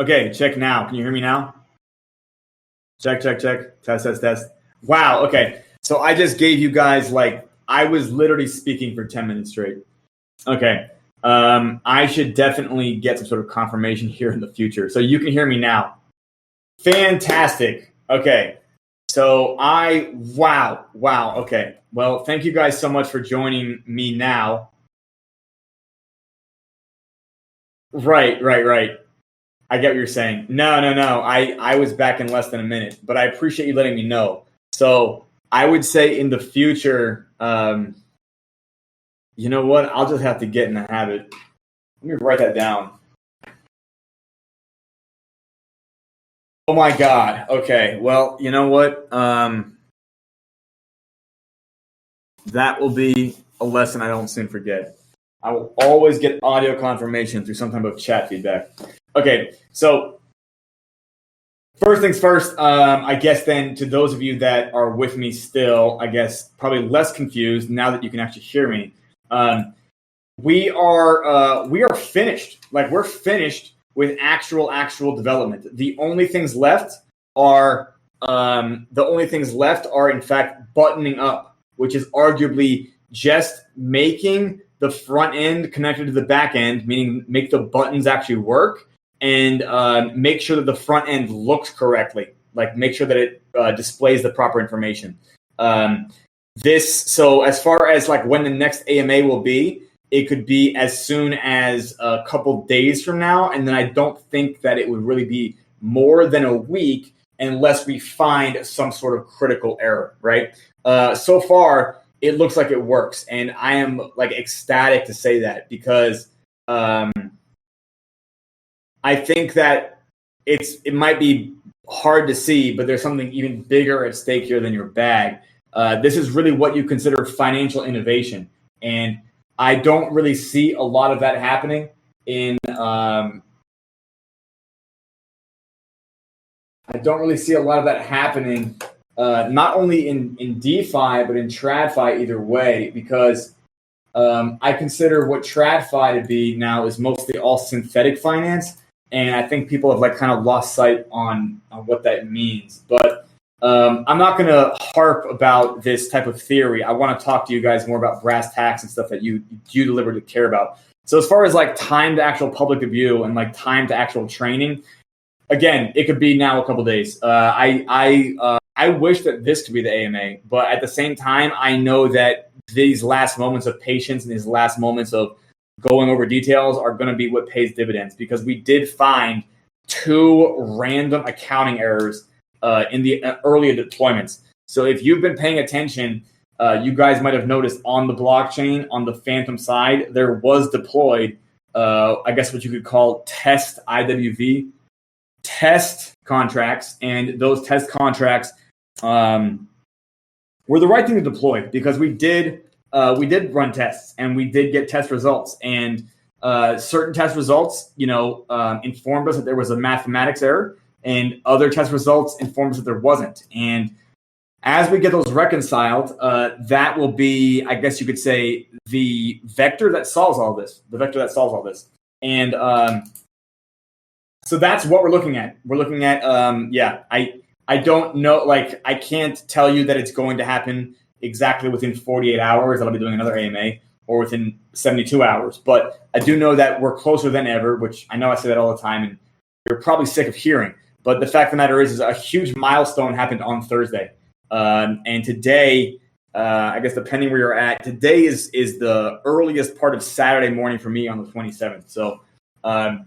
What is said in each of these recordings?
Okay, check now. Can you hear me now? Check. Test. Wow, okay. So I just gave you guys, I was literally speaking for 10 minutes straight. Okay. I should definitely get some sort of confirmation here in the future. So you can hear me now. Fantastic. Okay. So wow. Okay. Well, thank you guys so much for joining me now. Right. I get what you're saying. No. I was back in less than a minute, but I appreciate you letting me know. So I would say in the future, you know what? I'll just have to get in the habit. Let me write that down. Oh my God. Okay. Well, you know what? That will be a lesson I don't soon forget. I will always get audio confirmation through some type of chat feedback. Okay. So first things first, I guess then to those of you that are with me still, I guess probably less confused now that you can actually hear me. We are finished. We're finished with actual development. The only things left are in fact buttoning up, which is arguably just making the front end connected to the back end, meaning make the buttons actually work, and make sure that the front end looks correctly. Make sure that it displays the proper information. So as far as when the next AMA will be, it could be as soon as a couple days from now, and then I don't think that it would really be more than a week unless we find some sort of critical error, right? So far, it looks like it works, and I am ecstatic to say that because I think that it might be hard to see, but there's something even bigger at stake here than your bag. This is really what you consider financial innovation, and I don't really see a lot of that happening in. I don't really see a lot of that happening, not only in DeFi but in TradFi either way, because I consider what TradFi to be now is mostly all synthetic finance, and I think people have kind of lost sight on what that means. But I'm not going to harp about this type of theory. I want to talk to you guys more about brass tacks and stuff that you deliberately care about. So as far as time to actual public view and time to actual training, again, it could be now a couple days. I wish that this could be the AMA, but at the same time, I know that these last moments of patience and these last moments of going over details are going to be what pays dividends, because we did find 2 random accounting errors in the earlier deployments. So if you've been paying attention, you guys might have noticed on the blockchain, on the Phantom side, there was deployed, I guess what you could call test IWV, test contracts. And those test contracts were the right thing to deploy, because we did run tests and we did get test results. And certain test results, informed us that there was a mathematics error, and other test results informed us that there wasn't. And as we get those reconciled, that will be, I guess you could say, the vector that solves all this. And so that's what we're looking at. We're looking at, I don't know, I can't tell you that it's going to happen exactly within 48 hours that I'll be doing another AMA, or within 72 hours. But I do know that we're closer than ever, which I know I say that all the time, and you're probably sick of hearing. But the fact of the matter is a huge milestone happened on Thursday. And today, I guess depending where you're at, today is the earliest part of Saturday morning for me on the 27th. So I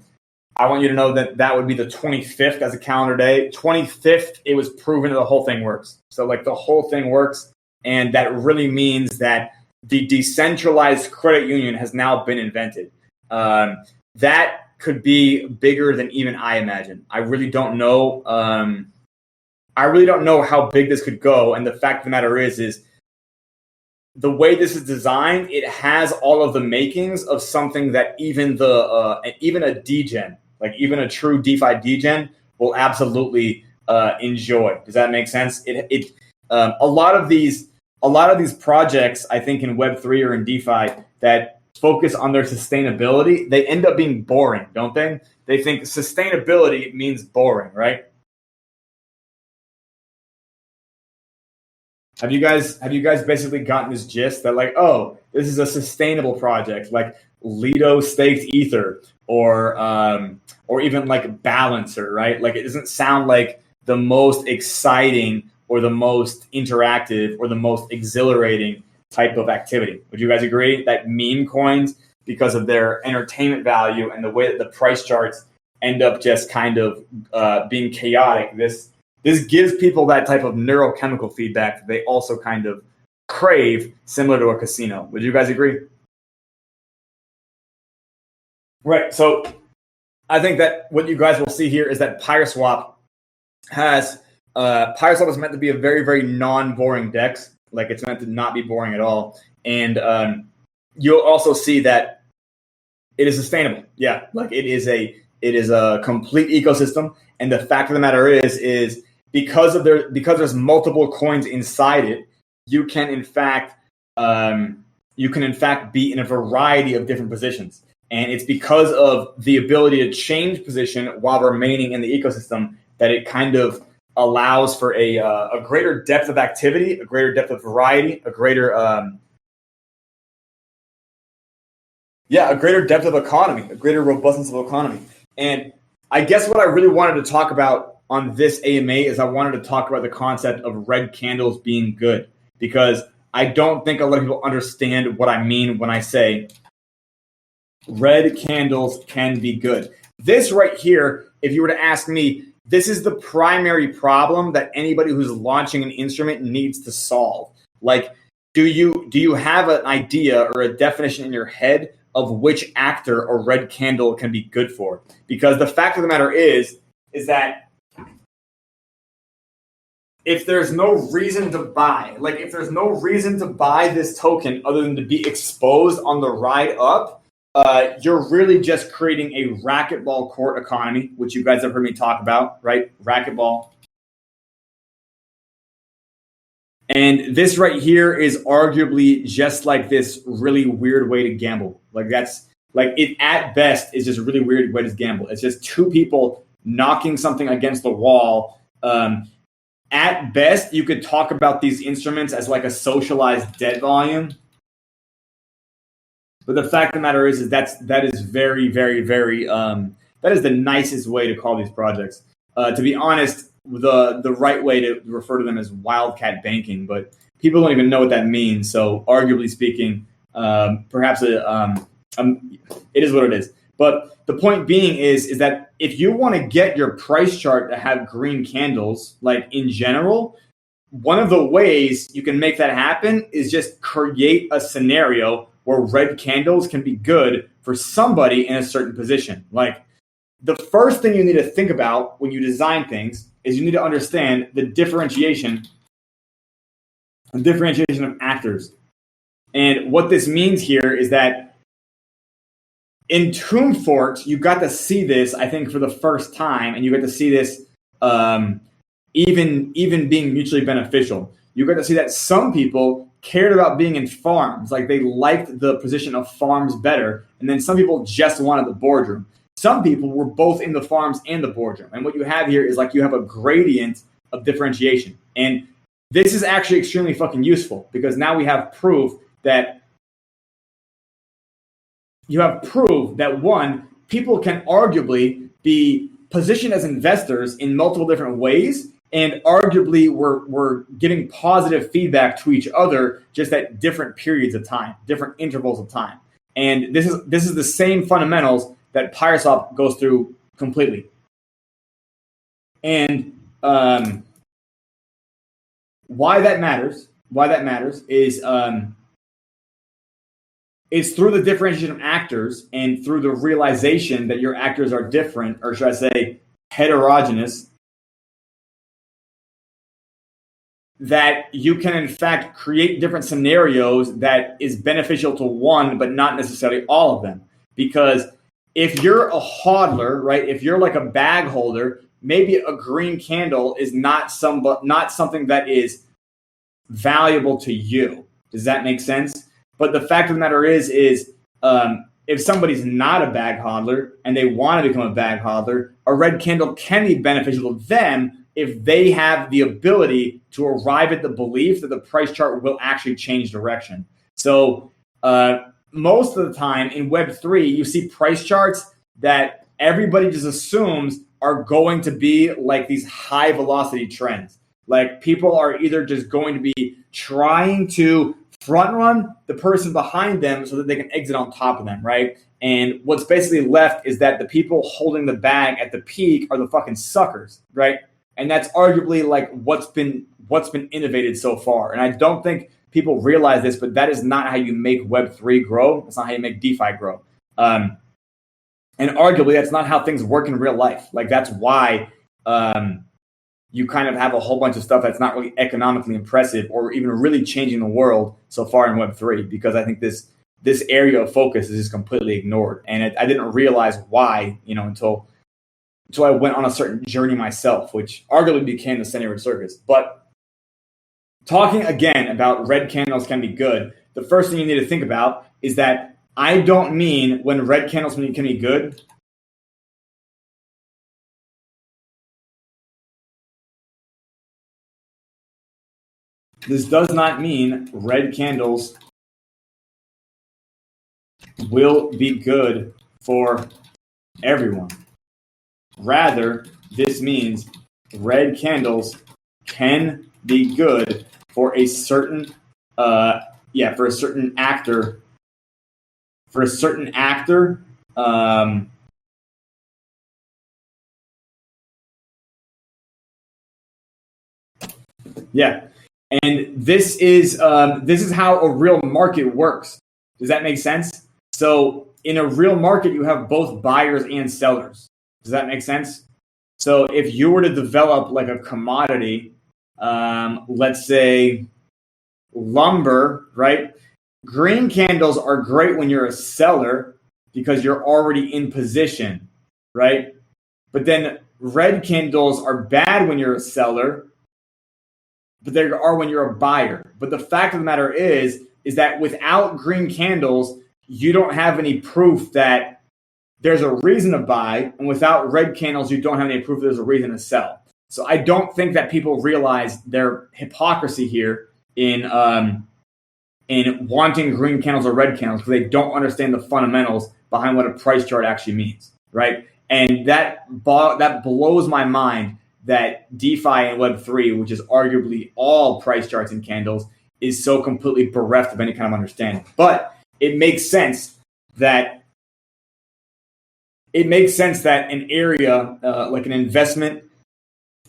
want you to know that would be the 25th as a calendar day. 25th, it was proven that the whole thing works. So the whole thing works. And that really means that the decentralized credit union has now been invented. That could be bigger than even I imagine. I really don't know. I really don't know how big this could go. And the fact of the matter is the way this is designed, it has all of the makings of something that even a degen, even a true DeFi degen, will absolutely enjoy. Does that make sense? A lot of these projects, I think in Web3 or in DeFi, that focus on their sustainability, they end up being boring, don't they? They think sustainability means boring, right? Have you guys basically gotten this gist that like, oh, this is a sustainable project, like Lido staked ether or even like Balancer, right? Like it doesn't sound like the most exciting or the most interactive or the most exhilarating type of activity. Would you guys agree that meme coins, because of their entertainment value and the way that the price charts end up just kind of being chaotic, this gives people that type of neurochemical feedback that they also kind of crave, similar to a casino. Would you guys agree? Right. So I think that what you guys will see here is that PyroSwap is meant to be a very, very non-boring DEX. Like it's meant to not be boring at all. And you'll also see that it is sustainable. Yeah. Like it is a complete ecosystem. And the fact of the matter is because there's multiple coins inside it, you can in fact be in a variety of different positions. And it's because of the ability to change position while remaining in the ecosystem that it kind of allows for a greater depth of activity, a greater depth of variety, a greater depth of economy, a greater robustness of economy. And I guess what I really wanted to talk about on this AMA is I wanted to talk about the concept of red candles being good, because I don't think a lot of people understand what I mean when I say red candles can be good. This right here, if you were to ask me, this is the primary problem that anybody who's launching an instrument needs to solve. Like, do you have an idea or a definition in your head of which actor a red candle can be good for? Because the fact of the matter is that if there's no reason to buy, this token other than to be exposed on the ride up, you're really just creating a racquetball court economy, which you guys have heard me talk about, right? Racquetball. And this right here is arguably just like this really weird way to gamble. Like that's like it at best is just a really weird way to gamble. It's just two people knocking something against the wall. At best, you could talk about these instruments as like a socialized debt volume. But the fact of the matter is that is very, very, very that is the nicest way to call these projects. To be honest, the right way to refer to them is wildcat banking, but people don't even know what that means. So arguably speaking, perhaps it is what it is. But the point being is that if you want to get your price chart to have green candles, like in general, one of the ways you can make that happen is just create a scenario where red candles can be good for somebody in a certain position. Like the first thing you need to think about when you design things is you need to understand the differentiation of actors. And what this means here is that in Tomb Fort, you got to see this, I think, for the first time, and you got to see this even being mutually beneficial. You got to see that some people cared about being in farms, like they liked the position of farms better, and then some people just wanted the boardroom. Some people were both in the farms and the boardroom. And what you have here is like you have a gradient of differentiation. And this is actually extremely fucking useful because now we have proof that one, people can arguably be positioned as investors in multiple different ways, and arguably we're giving positive feedback to each other just at different periods of time, different intervals of time. And this is the same fundamentals that PyroSwap goes through completely. And why that matters is it's through the differentiation of actors and through the realization that your actors are different, or should I say heterogeneous, that you can in fact create different scenarios that is beneficial to one, but not necessarily all of them. Because if you're a hodler, right, if you're like a bag holder, maybe a green candle is not something that is valuable to you. Does that make sense? But the fact of the matter is if somebody's not a bag hodler and they want to become a bag hodler, a red candle can be beneficial to them if they have the ability to arrive at the belief that the price chart will actually change direction. So most of the time in Web3, you see price charts that everybody just assumes are going to be like these high velocity trends. Like people are either just going to be trying to front run the person behind them so that they can exit on top of them, right? And what's basically left is that the people holding the bag at the peak are the fucking suckers, right? And that's arguably like what's been innovated so far. And I don't think people realize this, but that is not how you make Web3 grow. That's not how you make DeFi grow. And arguably, that's not how things work in real life. Like that's why you kind of have a whole bunch of stuff that's not really economically impressive or even really changing the world so far in Web3, because I think this area of focus is just completely ignored. And I didn't realize why, until I went on a certain journey myself, which arguably became the center of circus. But talking again about red candles can be good, the first thing you need to think about is that I don't mean when red candles can be good, this does not mean red candles will be good for everyone. Rather, this means red candles can be good for a certain actor. For a certain actor, and this is how a real market works. Does that make sense? So in a real market, you have both buyers and sellers. Does that make sense? So if you were to develop like a commodity, let's say lumber, right? Green candles are great when you're a seller because you're already in position, right? But then red candles are bad when you're a seller, but they are when you're a buyer. But the fact of the matter is that without green candles, you don't have any proof that there's a reason to buy, and without red candles, you don't have any proof there's a reason to sell. So I don't think that people realize their hypocrisy here in wanting green candles or red candles because they don't understand the fundamentals behind what a price chart actually means, right? And that blows my mind that DeFi and Web3, which is arguably all price charts and candles, is so completely bereft of any kind of understanding. But it makes sense that an area like an investment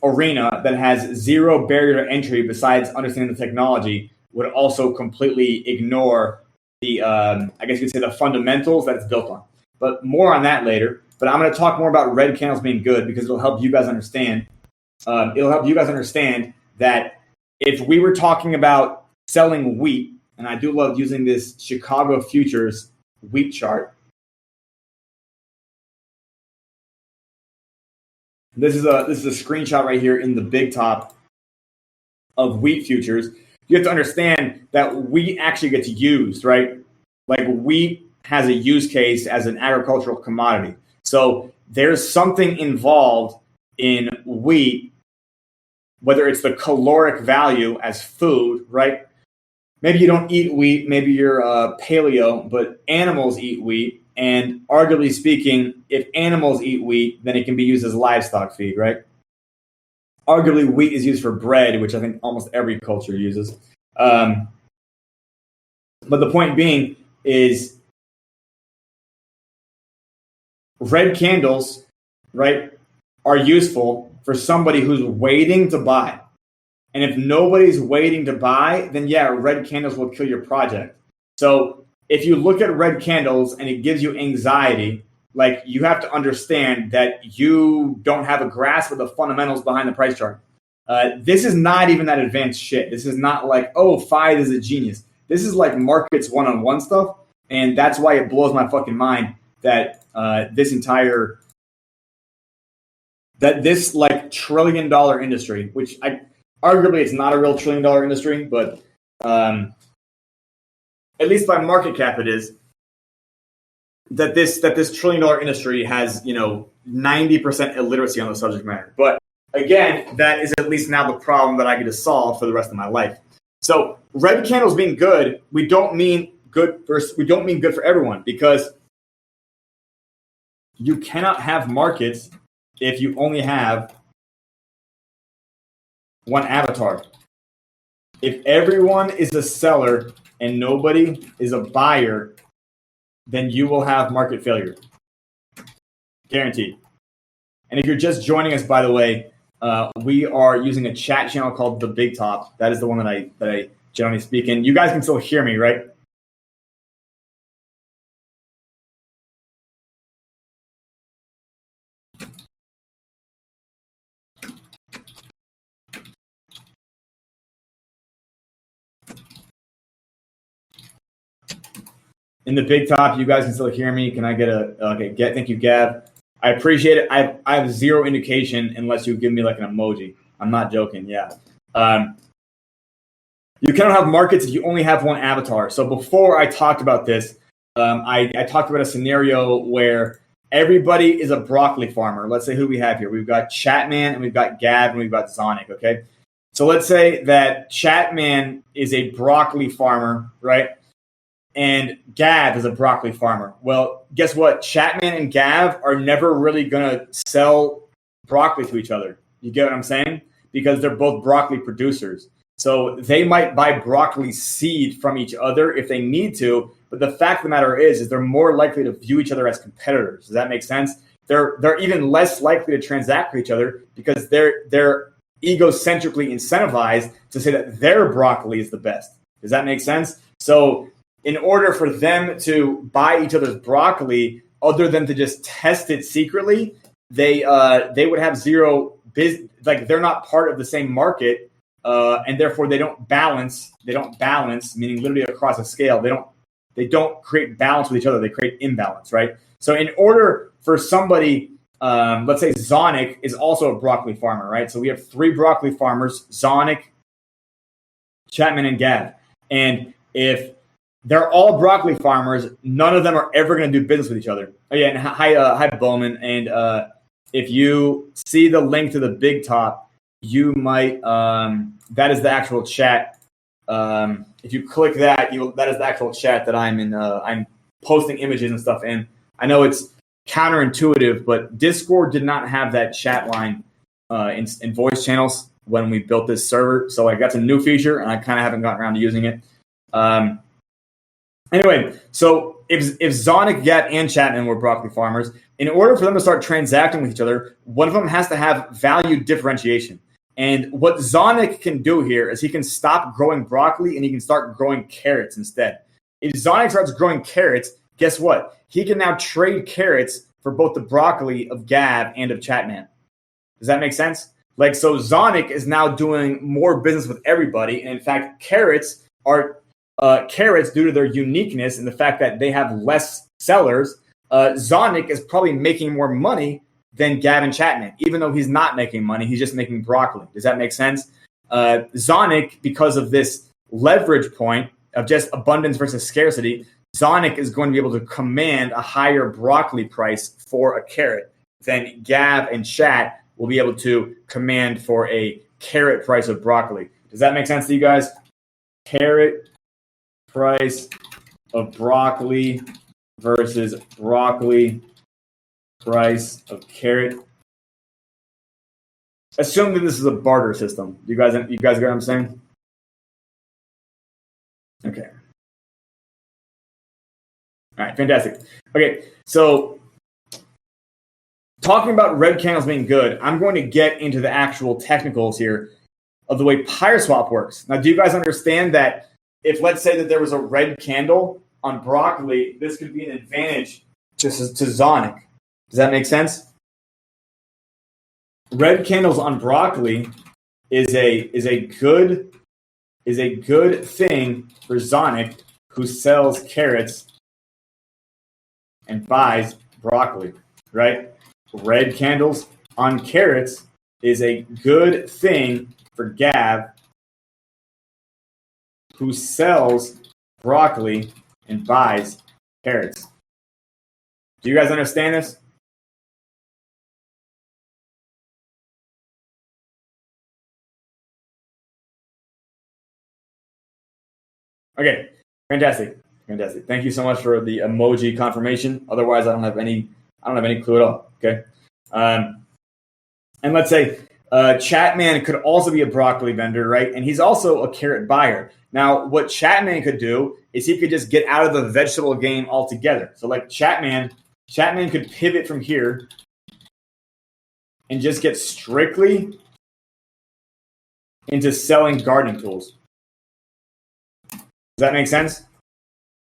arena that has zero barrier to entry besides understanding the technology would also completely ignore the, I guess you could say, the fundamentals that it's built on. But more on that later. But I'm going to talk more about red candles being good because it'll help you guys understand. It'll help you guys understand that if we were talking about selling wheat, and I do love using this Chicago futures wheat chart. This is a screenshot right here in the big top of wheat futures. You have to understand that wheat actually gets used, right? Like wheat has a use case as an agricultural commodity. So there's something involved in wheat, whether it's the caloric value as food, right? Maybe you don't eat wheat, maybe you're paleo, but animals eat wheat. And arguably speaking, if animals eat wheat, then it can be used as livestock feed, right? Arguably, wheat is used for bread, which I think almost every culture uses. But the point being is red candles, right, are useful for somebody who's waiting to buy. And if nobody's waiting to buy, then yeah, red candles will kill your project. So if you look at red candles and it gives you anxiety, like you have to understand that you don't have a grasp of the fundamentals behind the price chart. This is not even that advanced shit. This is not like, oh, Fides is a genius. This is like markets one-on-one stuff. And that's why it blows my fucking mind that this like $1 trillion industry, which arguably it's not a real $1 trillion industry, but at least by market cap it is. this trillion-dollar industry has 90% illiteracy on the subject matter. But again, that is at least now the problem that I get to solve for the rest of my life. So red candles being good, we don't mean good for everyone, because you cannot have markets if you only have one avatar. If everyone is a seller and nobody is a buyer, then you will have market failure. Guaranteed. And if you're just joining us, by the way, we are using a chat channel called The Big Top. That is the one that I generally speak in. You guys can still hear me, right? In The Big Top, you guys can still hear me. Can I get thank you, Gab. I appreciate it. I have zero indication unless you give me like an emoji. I'm not joking. Yeah. You cannot have markets if you only have one avatar. So before I talked about this, I talked about a scenario where everybody is a broccoli farmer. Let's say who we have here. We've got Chatman and we've got Gab and we've got Zonic. Okay. So let's say that Chatman is a broccoli farmer, right? And Gav is a broccoli farmer. Well, guess what? Chatman and Gav are never really going to sell broccoli to each other. You get what I'm saying? Because they're both broccoli producers. So they might buy broccoli seed from each other if they need to. But the fact of the matter is they're more likely to view each other as competitors. Does that make sense? They're even less likely to transact with each other because they're egocentrically incentivized to say that their broccoli is the best. Does that make sense? So in order for them to buy each other's broccoli, other than to just test it secretly, they would have zero business. Like they're not part of the same market, and therefore they don't balance. They don't balance, meaning literally across a scale. They don't create balance with each other. They create imbalance, right? So in order for somebody, let's say Zonic is also a broccoli farmer, right? So we have 3 broccoli farmers: Zonic, Chatman, and Gav. And if they're all broccoli farmers, none of them are ever going to do business with each other. Oh yeah, and hi Bowman. And if you see the link to The Big Top, you might that is the actual chat. If you click that, that is the actual chat that I'm in. I'm posting images and stuff in. I know it's counterintuitive, but Discord did not have that chat line in voice channels when we built this server. So like that's a new feature, and I kind of haven't gotten around to using it. Anyway, so if Zonic, Gav, and Chatman were broccoli farmers, in order for them to start transacting with each other, one of them has to have value differentiation. And what Zonic can do here is he can stop growing broccoli and he can start growing carrots instead. If Zonic starts growing carrots, guess what? He can now trade carrots for both the broccoli of Gav and of Chatman. Does that make sense? Like, so Zonic is now doing more business with everybody. And in fact, carrots are carrots, due to their uniqueness and the fact that they have less sellers. Zonic is probably making more money than Gav and Chatman, even though he's not making money. He's just making broccoli. Does that make sense? Zonic, because of this leverage point of just abundance versus scarcity, Zonic is going to be able to command a higher broccoli price for a carrot than Gav and Chat will be able to command for a carrot price of broccoli. Does that make sense to you guys? Carrot price of broccoli versus broccoli price of carrot. Assume that this is a barter system. You guys get what I'm saying? Okay. All right, fantastic. Okay, so talking about red candles being good, I'm going to get into the actual technicals here of the way PyreSwap works. Now, do you guys understand that if, let's say that there was a red candle on broccoli, this could be an advantage to Zonic? Does that make sense? Red candles on broccoli is a good thing for Zonic, who sells carrots and buys broccoli, right? Red candles on carrots is a good thing for Gav, who sells broccoli and buys carrots. Do you guys understand this? Okay, fantastic. Fantastic. Thank you so much for the emoji confirmation. Otherwise, I don't have any clue at all. Okay. And let's say Chatman could also be a broccoli vendor, right? And he's also a carrot buyer. Now, what Chatman could do is he could just get out of the vegetable game altogether. So like Chatman could pivot from here and just get strictly into selling gardening tools. Does that make sense?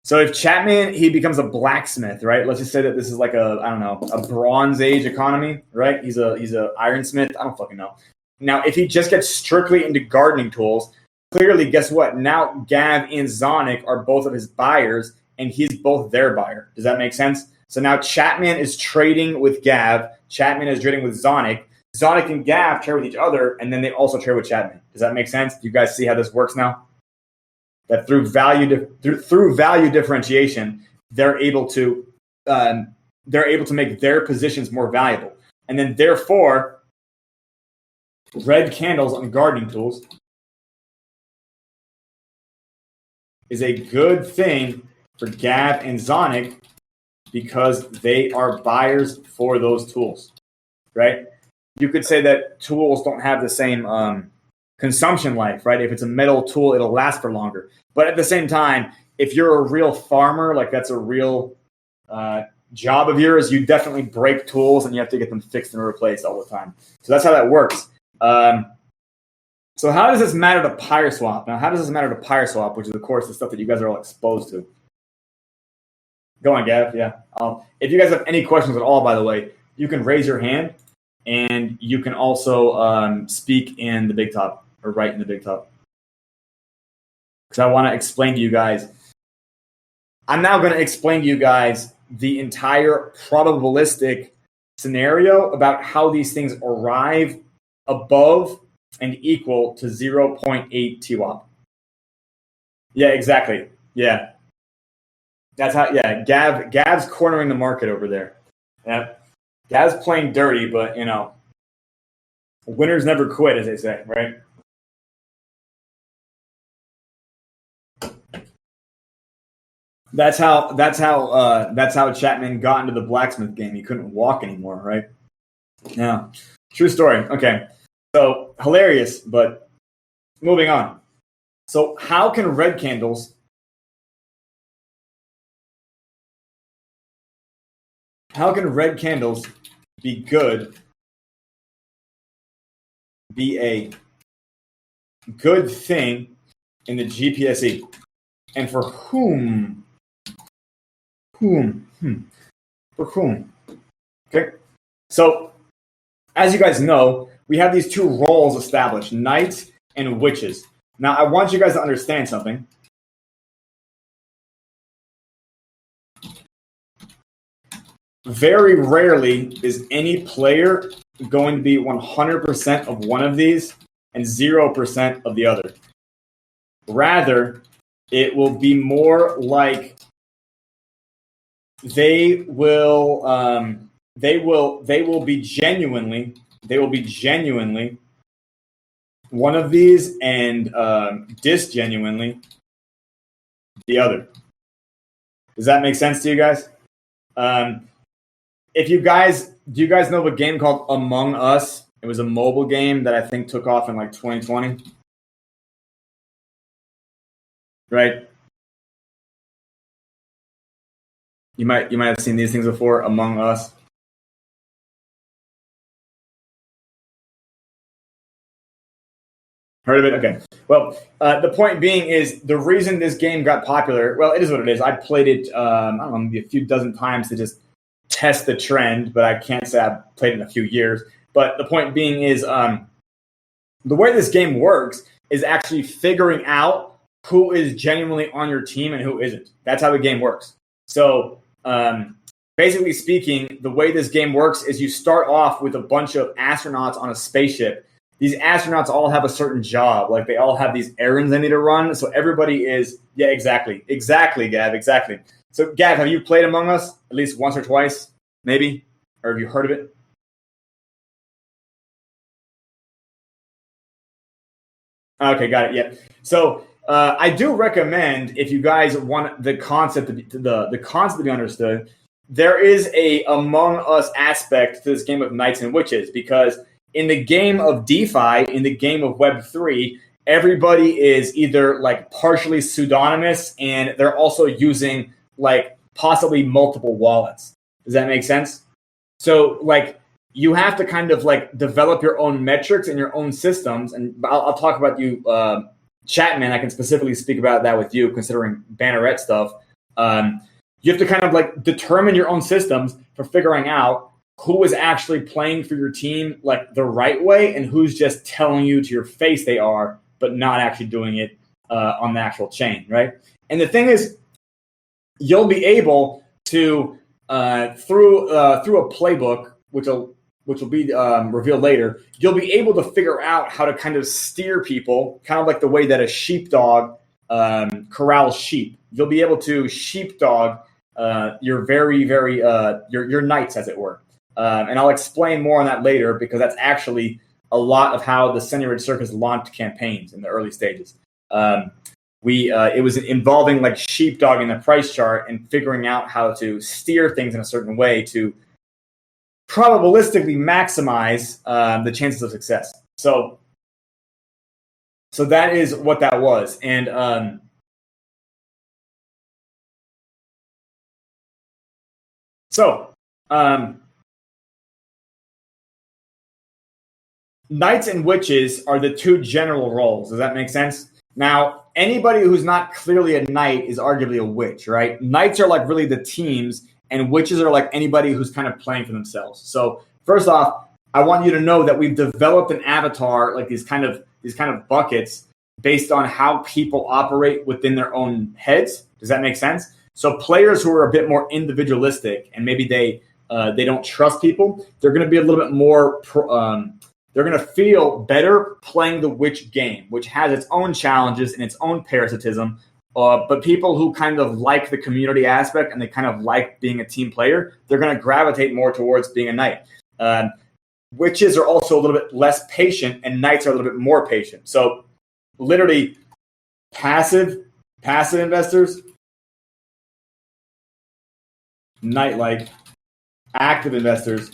So if Chapman, he becomes a blacksmith, right? Let's just say that this is like a Bronze Age economy, right? He's a ironsmith. I don't fucking know. Now, if he just gets strictly into gardening tools, clearly, guess what? Now Gav and Zonic are both of his buyers, and he's both their buyer. Does that make sense? So now Chapman is trading with Gav. Chapman is trading with Zonic. Zonic and Gav trade with each other, and then they also trade with Chapman. Does that make sense? Do you guys see how this works now? That through value differentiation, they're able to make their positions more valuable, and then therefore, red candles on gardening tools is a good thing for Gav and Zonic because they are buyers for those tools, right? You could say that tools don't have the same consumption life, right? If it's a metal tool, it'll last for longer. But at the same time, if you're a real farmer, like that's a real job of yours, you definitely break tools and you have to get them fixed and replaced all the time. So that's how that works. So how does this matter to PyreSwap? Now, how does this matter to PyreSwap, which is, of course, the stuff that you guys are all exposed to? Go on, Gav. Yeah. If you guys have any questions at all, by the way, you can raise your hand, and you can also speak in the big top or write in the big top. Because I want to explain to you guys. I'm now going to explain to you guys the entire probabilistic scenario about how these things arrive above and equal to 0.8 TWAP. Yeah, exactly. Yeah. That's how, yeah, Gav's cornering the market over there. Yeah. Gav's playing dirty, but, winners never quit, as they say, right? That's how Chapman got into the blacksmith game. He couldn't walk anymore, right? Yeah. True story. Okay. So hilarious, but moving on. So how can red candles be a good thing in the GPSE? And for whom? For whom? Okay. So as you guys know, we have these two roles established, knights and witches. Now, I want you guys to understand something. Very rarely is any player going to be 100% of one of these and 0% of the other. Rather, it will be more like they will be genuinely one of these and disgenuinely the other. Does that make sense to you guys? Do you guys know of a game called Among Us? It was a mobile game that I think took off in like 2020. Right? You might have seen these things before, Among Us. Heard of it? Okay. Well, the point being is the reason this game got popular, well, it is what it is. I played it, I don't know, maybe a few dozen times to just test the trend, but I can't say I've played it in a few years. But the point being is the way this game works is actually figuring out who is genuinely on your team and who isn't. That's how the game works. So basically speaking, the way this game works is you start off with a bunch of astronauts on a spaceship. These astronauts all have a certain job. Like they all have these errands they need to run. So everybody is, yeah, exactly, Gav, exactly. So, Gav, have you played Among Us at least once or twice, maybe? Or have you heard of it? Okay, got it. Yeah. So I do recommend, if you guys want the concept to be, the concept to be understood, there is a Among Us aspect to this game of Knights and Witches, because in the game of DeFi, in the game of Web3, everybody is either like partially pseudonymous, and they're also using like possibly multiple wallets. Does that make sense? So like you have to kind of like develop your own metrics and your own systems. And I'll talk about you, Chatman. I can specifically speak about that with you, considering Banneret stuff. You have to kind of like determine your own systems for figuring out who is actually playing for your team like the right way and who's just telling you to your face they are, but not actually doing it on the actual chain, right? And the thing is, you'll be able to through a playbook, which will be revealed later, you'll be able to figure out how to kind of steer people, kind of like the way that a sheepdog corrals sheep. You'll be able to sheepdog your your knights, as it were. And I'll explain more on that later, because that's actually a lot of how the Senorita Circus launched campaigns in the early stages. It was involving like sheepdogging the price chart and figuring out how to steer things in a certain way to probabilistically maximize the chances of success. So that is what that was. And Knights and Witches are the two general roles. Does that make sense? Now, anybody who's not clearly a knight is arguably a witch, right? Knights are like really the teams, and witches are like anybody who's kind of playing for themselves. So first off, I want you to know that we've developed an avatar, like these kind of buckets, based on how people operate within their own heads. Does that make sense? So players who are a bit more individualistic and maybe they don't trust people, they're going to be a little bit more they're going to feel better playing the witch game, which has its own challenges and its own parasitism. But people who kind of like the community aspect and they kind of like being a team player, they're going to gravitate more towards being a knight. Witches are also a little bit less patient, and knights are a little bit more patient. So literally passive investors, knight-like, active investors,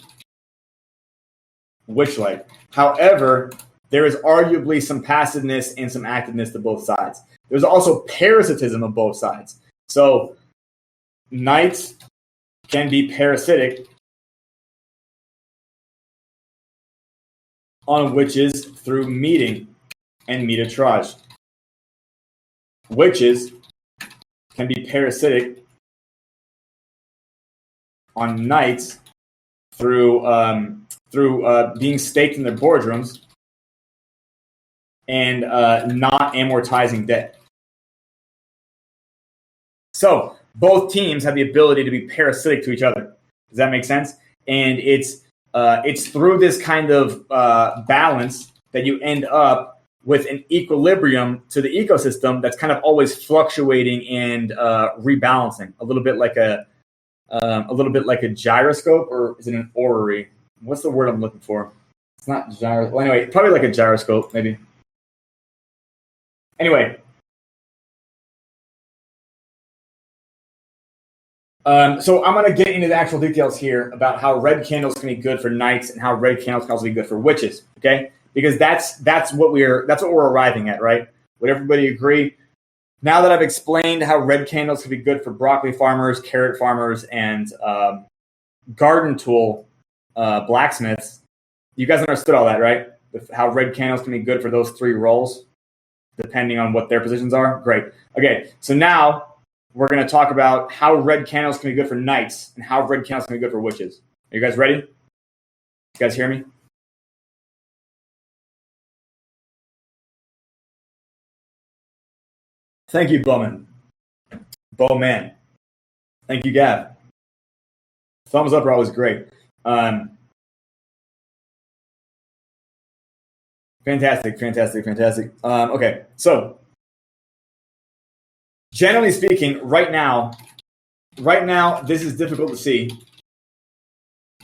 witch-like. However, there is arguably some passiveness and some activeness to both sides. There's also parasitism of both sides. So knights can be parasitic on witches through meeting and metetrage. Witches can be parasitic on knights through being staked in their boardrooms and not amortizing debt. So both teams have the ability to be parasitic to each other. Does that make sense? And it's through this kind of balance that you end up with an equilibrium to the ecosystem that's kind of always fluctuating and rebalancing, a little bit like a gyroscope, or is it an orrery? What's the word I'm looking for? It's not gyro. Well, anyway, probably like a gyroscope, maybe. Anyway, so I'm going to get into the actual details here about how red candles can be good for knights and how red candles can also be good for witches. Okay, because that's what we're arriving at, right? Would everybody agree? Now that I've explained how red candles can be good for broccoli farmers, carrot farmers, and garden tool blacksmiths, you guys understood all that, right? How red candles can be good for those three roles, depending on what their positions are. Great. Okay, so now we're going to talk about how red candles can be good for knights and how red candles can be good for witches. Are you guys ready? You guys hear me? Thank you, Bowman. Thank you, Gab. Thumbs up are always great. Fantastic. Okay, so generally speaking, right now, right now, this is difficult to see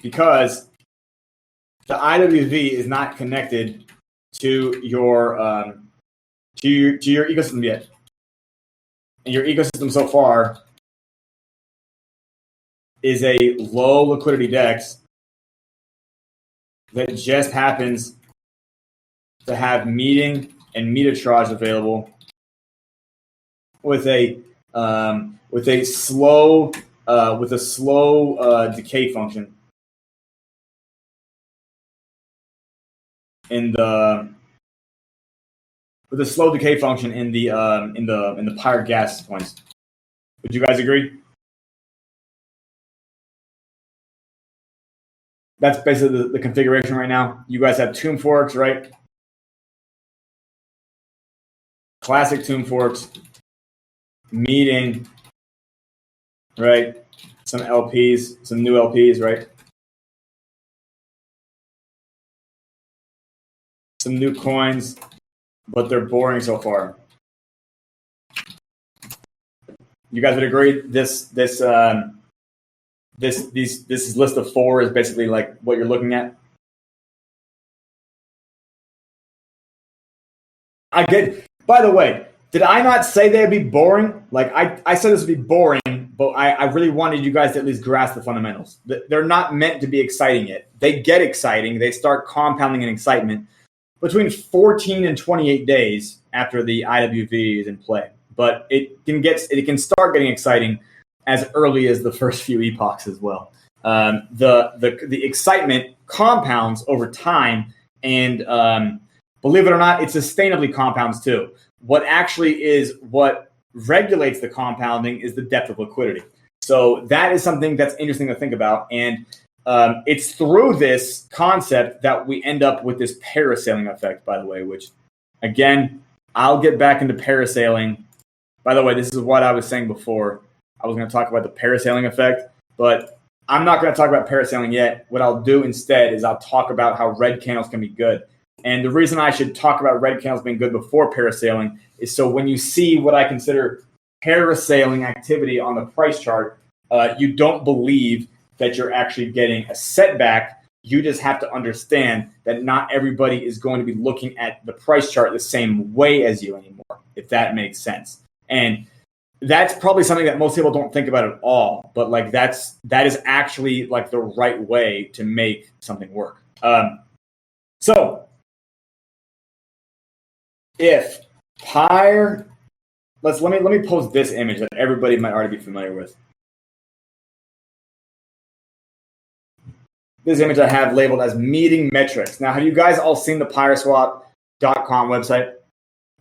because the IWV is not connected to your ecosystem yet, and your ecosystem so far is a low liquidity DEX that just happens to have meeting and meter-trage available with a slow decay function in the pirate gas points. Would you guys agree? That's basically the configuration right now. You guys have tomb forks, right? Classic tomb forks, meeting, right? Some LPs, some new LPs, right? Some new coins, but they're boring so far. You guys would agree this list of 4 is basically like what you're looking at? I get. By the way, did I not say they'd be boring? Like I said this would be boring, but I really wanted you guys to at least grasp the fundamentals. They're not meant to be exciting yet. They get exciting. They start compounding in excitement between 14 and 28 days after the IWV is in play. But it can start getting exciting as early as the first few epochs as well. The excitement compounds over time, and believe it or not, it sustainably compounds too. What regulates the compounding is the depth of liquidity. So that is something that's interesting to think about. And it's through this concept that we end up with this parasailing effect, by the way, which, again, I'll get back into parasailing. By the way, this is what I was saying before. I was going to talk about the parasailing effect, but I'm not going to talk about parasailing yet. What I'll do instead is I'll talk about how red candles can be good. And the reason I should talk about red candles being good before parasailing is so when you see what I consider parasailing activity on the price chart, you don't believe that you're actually getting a setback. You just have to understand that not everybody is going to be looking at the price chart the same way as you anymore, if that makes sense. And that's probably something that most people don't think about at all, but like that is actually like the right way to make something work. So if let me post this image that everybody might already be familiar with. This image I have labeled as meeting metrics. Now, have you guys all seen the Piraswap.com website?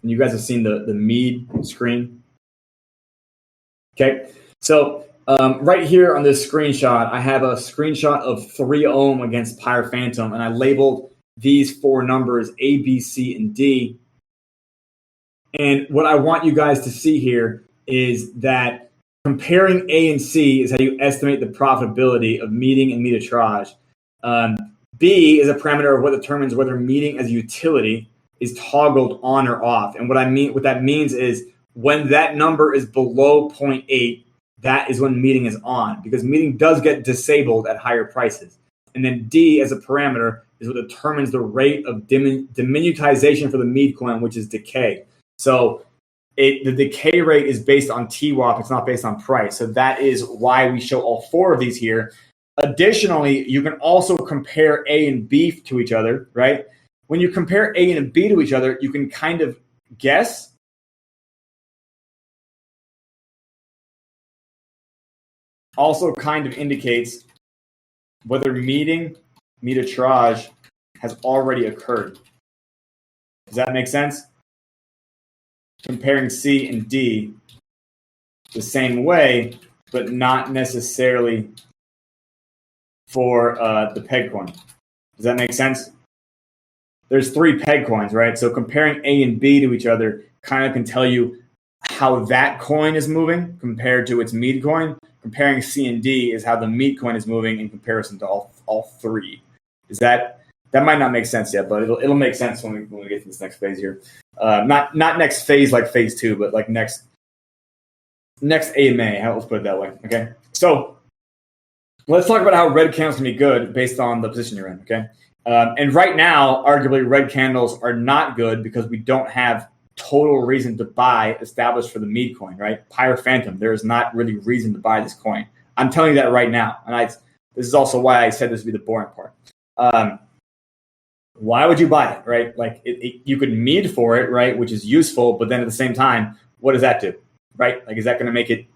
And you guys have seen the mead screen? Okay, so right here on this screenshot, I have a screenshot of 3 ohm against Pyre Phantom, and I labeled these 4 numbers A, B, C, and D. And what I want you guys to see here is that comparing A and C is how you estimate the profitability of meeting and meter-trage. B is a parameter of what determines whether meeting as a utility is toggled on or off. And what that means is when that number is below 0.8, that is when meeting is on, because meeting does get disabled at higher prices. And then D as a parameter is what determines the rate of diminutization for the mead coin, which is decay. So the decay rate is based on TWAP. It's not based on price. So that is why we show all 4 of these here. Additionally, you can also compare A and B to each other, right? When you compare A and B to each other, you can kind of guess also kind of indicates whether meter-trage has already occurred. Does that make sense? Comparing C and D the same way, but not necessarily for the peg coin. Does that make sense? There's 3 peg coins, right? So comparing A and B to each other kind of can tell you how that coin is moving compared to its mead coin. Comparing C and D is how the mead coin is moving in comparison to all 3. Is that might not make sense yet, but it'll make sense when we get to this next phase here. Not next phase like phase 2, but like next next AMA. Let's put it that way. Okay. So let's talk about how red candles can be good based on the position you're in. Okay. And right now, arguably, red candles are not good because we don't have total reason to buy established for the mead coin, right? Pyre Phantom. There is not really reason to buy this coin. I'm telling you that right now. And this is also why I said this would be the boring part. Why would you buy it, right? Like you could mead for it, right? Which is useful, but then at the same time, what does that do, right? Like, is that going to make it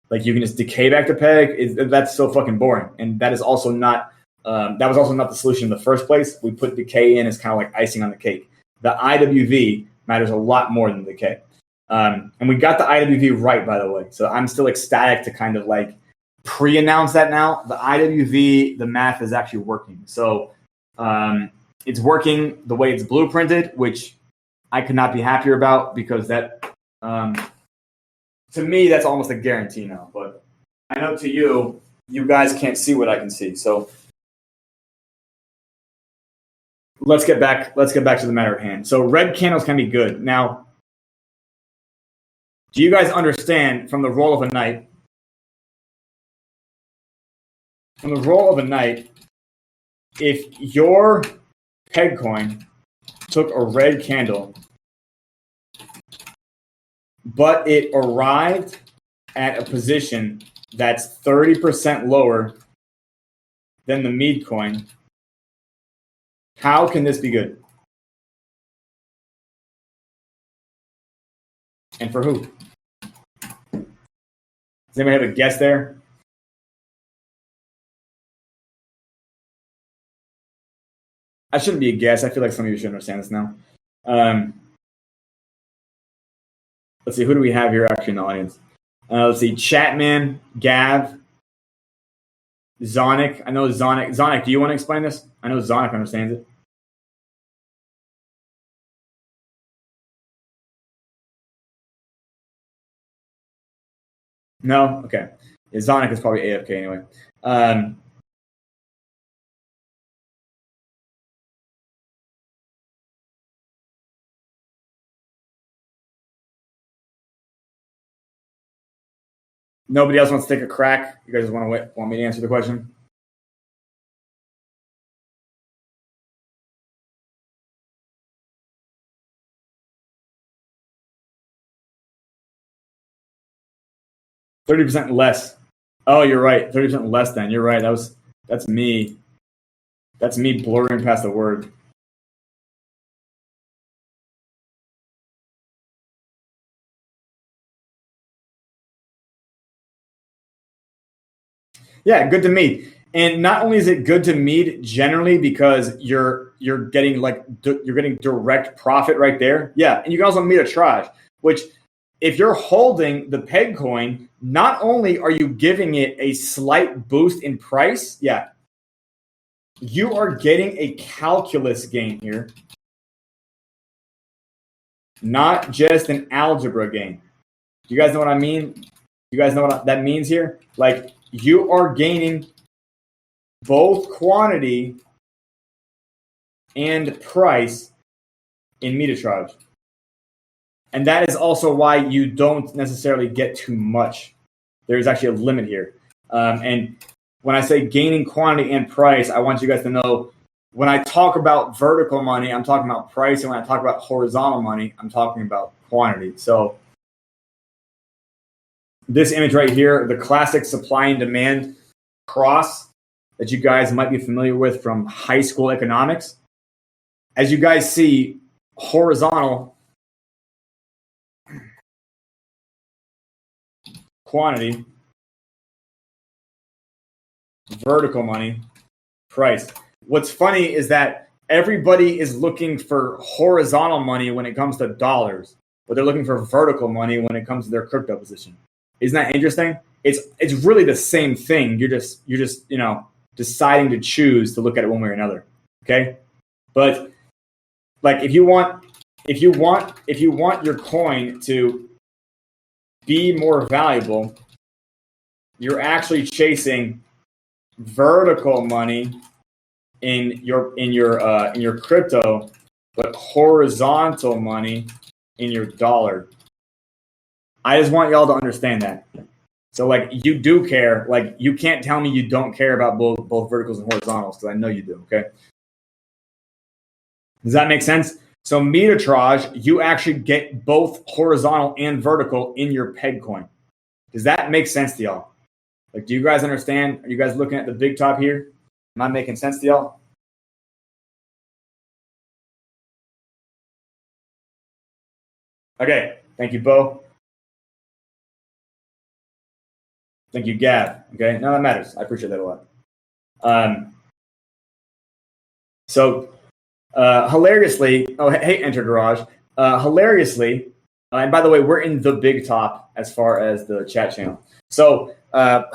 like you can just decay back to peg? That's so fucking boring. And that is also not, that was also not the solution in the first place. We put decay in as kind of like icing on the cake. The IWV matters a lot more than decay. And we got the IWV right, by the way. So I'm still ecstatic to kind of like pre-announce that now. The IWV, the math is actually working. So it's working the way it's blueprinted, which I could not be happier about because that, to me, that's almost a guarantee now. But I know to you, you guys can't see what I can see. So let's get back to the matter at hand. So red candles can be good. Now, do you guys understand from the roll of a night? From the roll of a night, if your peg coin took a red candle, but it arrived at a position that's 30% lower than the mead coin, how can this be good? And for who? Does anybody have a guess there? I shouldn't be a guess. I feel like some of you should understand this now. Let's see. Who do we have here actually in the audience? Let's see. Chatman, Gav, Zonic. I know Zonic. Zonic, do you want to explain this? I know Zonic understands it. No? Okay. Yeah, Zonic is probably AFK anyway. Nobody else wants to take a crack? You guys want me to answer the question? %30 less. Oh, you're right. 30% less then. You're right. That's me. That's me blurring past the word. Yeah, good to mead. And not only is it good to mead generally because you're getting direct profit right there. Yeah, and you can also mead a triage, which if you're holding the peg coin, not only are you giving it a slight boost in price, yeah, you are getting a calculus gain here, not just an algebra gain. Do you guys know what I mean? Do you guys know what that means here? Like, you are gaining both quantity and price in meterage. And that is also why you don't necessarily get too much. There's actually a limit here. And when I say gaining quantity and price, I want you guys to know when I talk about vertical money, I'm talking about price. And when I talk about horizontal money, I'm talking about quantity. So this image right here, the classic supply and demand cross that you guys might be familiar with from high school economics. As you guys see, horizontal quantity, vertical money, price. What's funny is that everybody is looking for horizontal money when it comes to dollars, but they're looking for vertical money when it comes to their crypto position. Isn't that interesting? It's really the same thing. You're just deciding to choose to look at it one way or another. Okay, but like if you want your coin to be more valuable, you're actually chasing vertical money in your crypto, but horizontal money in your dollar. I just want y'all to understand that. So like you do care. Like you can't tell me you don't care about both verticals and horizontals because I know you do. Okay. Does that make sense? So meterage, you actually get both horizontal and vertical in your peg coin. Does that make sense to y'all? Like, do you guys understand? Are you guys looking at the big top here? Am I making sense to y'all? Okay. Thank you, Bo. Thank you, Gab. Okay. No, that matters. I appreciate that a lot. Hilariously, hey, Enter Garage. Hilariously, and by the way, we're in the big top as far as the chat channel. So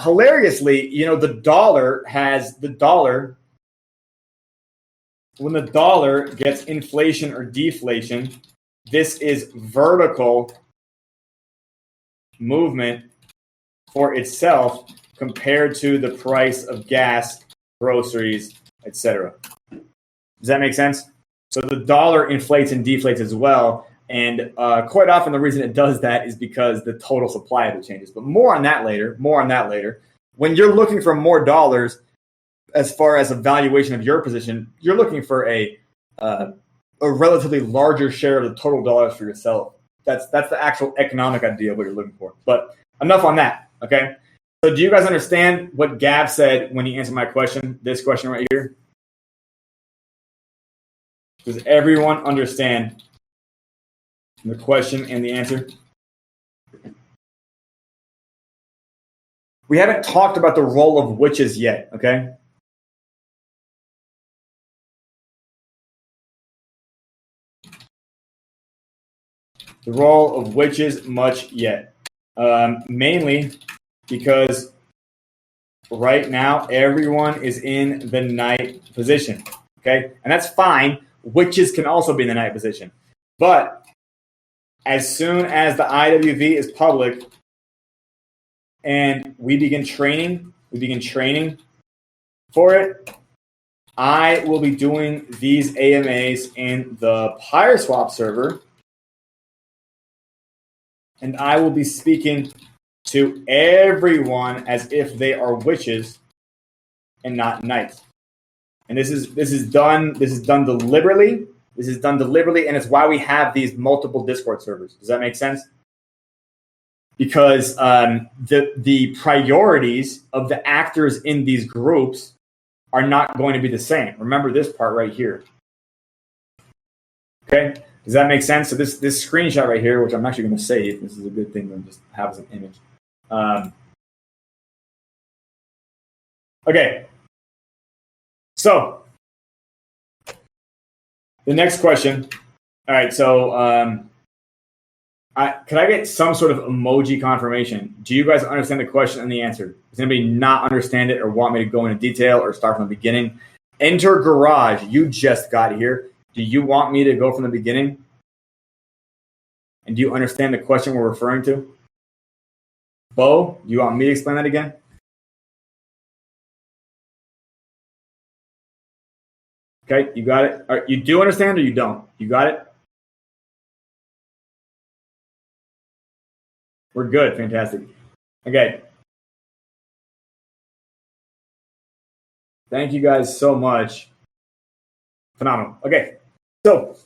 hilariously, the dollar when the dollar gets inflation or deflation, this is vertical movement for itself compared to the price of gas, groceries, etc. Does that make sense? So the dollar inflates and deflates as well. And quite often the reason it does that is because the total supply of it changes. But more on that later. When you're looking for more dollars, as far as a valuation of your position, you're looking for a relatively larger share of the total dollars for yourself. That's the actual economic idea of what you're looking for. But enough on that, okay? So do you guys understand what Gab said when he answered my question, this question right here? Does everyone understand the question and the answer? We haven't talked about the role of witches yet, okay? The role of witches much yet. Mainly because right now everyone is in the night position, okay? And that's fine. Witches can also be in the night position. But as soon as the IWV is public and we begin training for it, I will be doing these AMAs in the PyreSwap server, and I will be speaking to everyone as if they are witches and not knights. And this is done deliberately. This is done deliberately, and it's why we have these multiple Discord servers. Does that make sense? Because the priorities of the actors in these groups are not going to be the same. Remember this part right here. Okay? Does that make sense? So this screenshot right here, which I'm actually going to save, this is a good thing to just have as an image. Okay. So the next question. All right. So could I get some sort of emoji confirmation? Do you guys understand the question and the answer? Does anybody not understand it or want me to go into detail or start from the beginning? Enter Garage. You just got here. Do you want me to go from the beginning? And do you understand the question we're referring to? Bo, you want me to explain that again? Okay, you got it. All right, you do understand or you don't? You got it? We're good. Fantastic. Okay. Thank you guys so much. Phenomenal. Okay. So,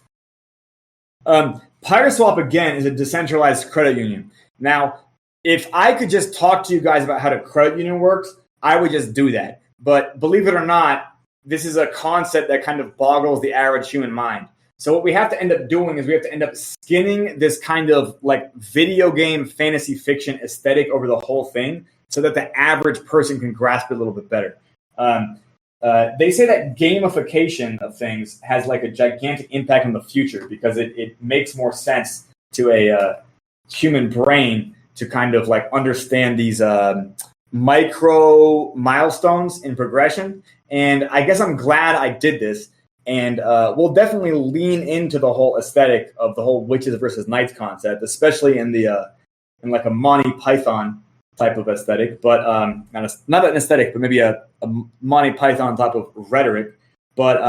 PyreSwap, again, is a decentralized credit union. Now, if I could just talk to you guys about how the credit union works, I would just do that. But believe it or not, this is a concept that kind of boggles the average human mind. So what we have to end up doing is we have to end up skinning this kind of like video game fantasy fiction aesthetic over the whole thing so that the average person can grasp it a little bit better. They say that gamification of things has like a gigantic impact on the future because it makes more sense to a human brain to kind of like understand these micro milestones in progression. And I guess I'm glad I did this. And we'll definitely lean into the whole aesthetic of the whole witches versus knights concept, especially in the in like a Monty Python type of aesthetic, but not an aesthetic, but maybe a Monty Python type of rhetoric. But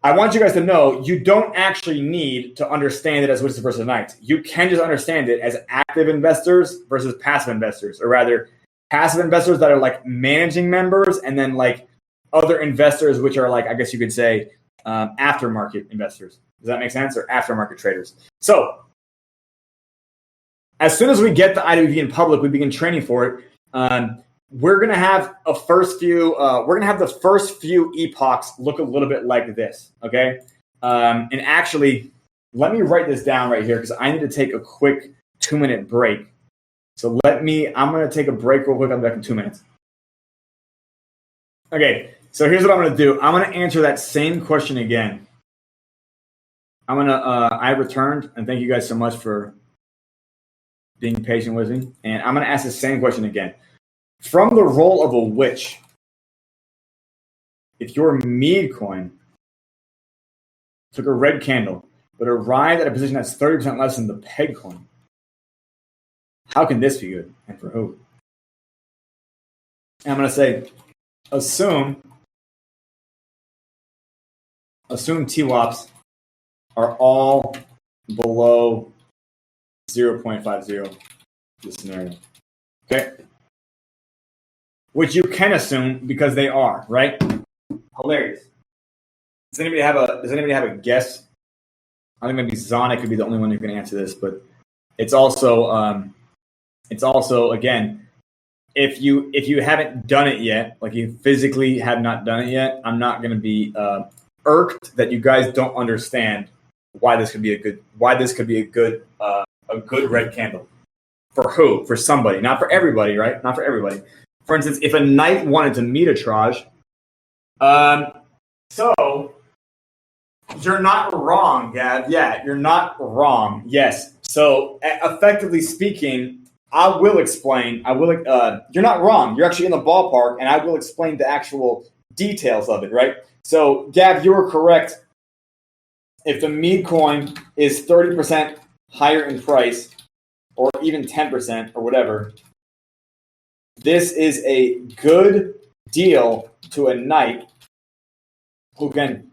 I want you guys to know you don't actually need to understand it as witches versus knights. You can just understand it as active investors versus passive investors, or rather passive investors that are like managing members, and then like other investors, which are like, I guess you could say, aftermarket investors. Does that make sense? Or aftermarket traders. So as soon as we get the IWV in public, we begin training for it. We're gonna have the first few epochs look a little bit like this, okay? And actually, let me write this down right here because I need to take a quick 2-minute break. So I'm gonna take a break real quick. I'll be back in 2 minutes. Okay, so here's what I'm gonna do. I'm gonna answer that same question again. I returned, and thank you guys so much for being patient with me. And I'm gonna ask the same question again. From the role of a witch, if your mead coin took a red candle but arrived at a position that's 30% less than the peg coin, how can this be good, and for who? And I'm going to say, assume TWAPs are all below 0.50 this scenario. Okay? Which you can assume because they are, right? Hilarious. Does anybody have a guess? I think maybe Zonic could be the only one who can answer this, but it's also again, if you haven't done it yet, like you physically have not done it yet, I'm not going to be irked that you guys don't understand why this could be a good red candle. For who? For somebody, not for everybody, right? Not for everybody. For instance, if a knight wanted to meet a traj, so you're not wrong, Gav. Yeah, you're not wrong. Yes. So effectively speaking, I will explain. You're not wrong. You're actually in the ballpark, and I will explain the actual details of it, right? So, Gav, you were correct. If the mead coin is 30% higher in price, or even 10% or whatever, this is a good deal to a knight who can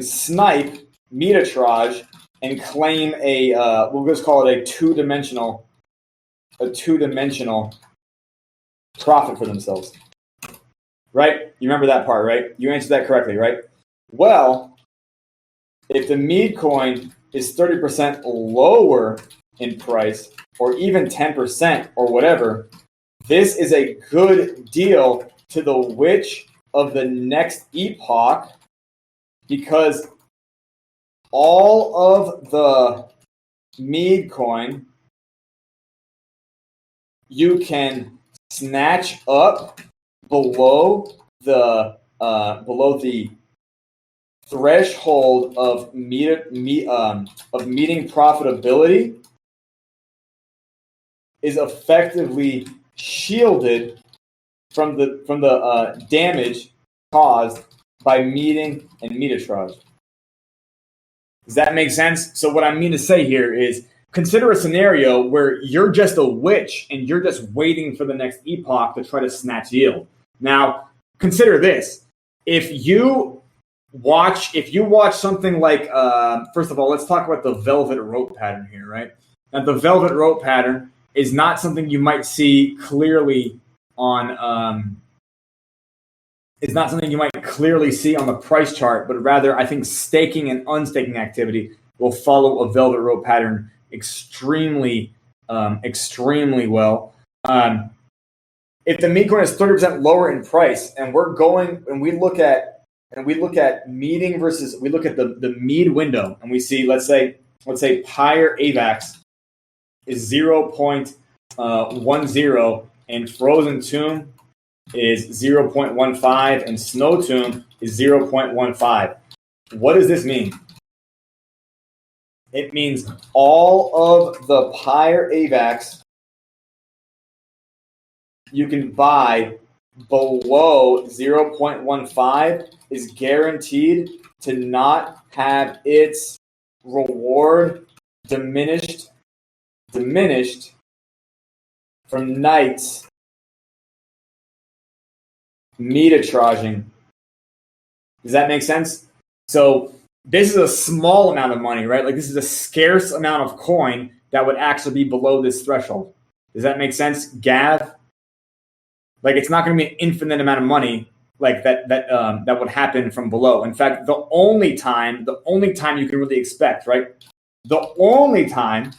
snipe Metatraj and claim we'll just call it a two-dimensional profit for themselves. Right? You remember that part, right? You answered that correctly, right? Well, if the mead coin is 30% lower in price, or even 10% or whatever, this is a good deal to the witch of the next epoch, because all of the mead coin you can snatch up below the threshold of meeting profitability is effectively shielded from the damage caused by meeting and Metatraj. Does that make sense? So what I mean to say here is, consider a scenario where you're just a witch and you're just waiting for the next epoch to try to snatch yield. Now, consider this. If you watch something like, first of all, let's talk about the velvet rope pattern here, right? Now, the velvet rope pattern is not something you might see clearly on the price chart, but rather I think staking and unstaking activity will follow a velvet rope pattern extremely well. If the mead coin is 30% lower in price, and we look at meeting versus, we look at the mead window, and we see, let's say Pyre AVAX is 0.10, and Frozen Tomb is 0.15, and Snow Tomb is 0.15. What does this mean? It means all of the Pyre AVAX you can buy below 0.15 is guaranteed to not have its reward diminished from knights Metatrajing. Does that make sense? So this is a small amount of money, right? Like this is a scarce amount of coin that would actually be below this threshold. Does that make sense, Gav? Like it's not going to be an infinite amount of money like that would happen from below. In fact, the only time you can really expect, right? The only time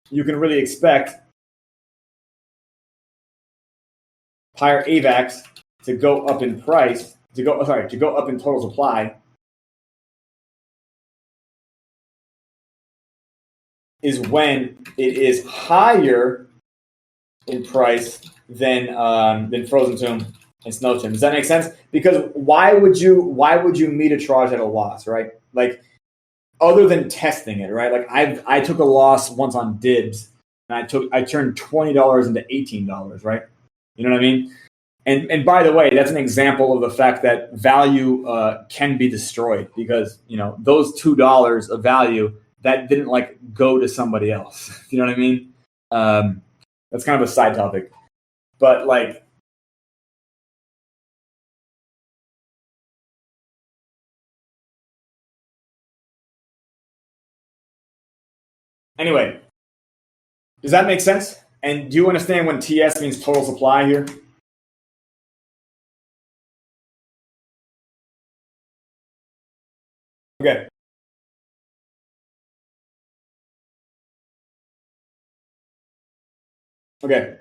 you can really expect Pyre AVAX to go up in price, to go up in total supply is when it is higher in price than Frozen Tomb and Snow Tomb. Does that make sense? Because why would you meter-trage at a loss, right? Like other than testing it, right? Like I took a loss once on Dibs, and I turned $20 into $18, right? You know what I mean? And by the way, that's an example of the fact that value can be destroyed because those $2 of value that didn't like go to somebody else. You know what I mean? That's kind of a side topic, but like. Anyway, does that make sense? And do you understand when TS means total supply here? Okay. Okay.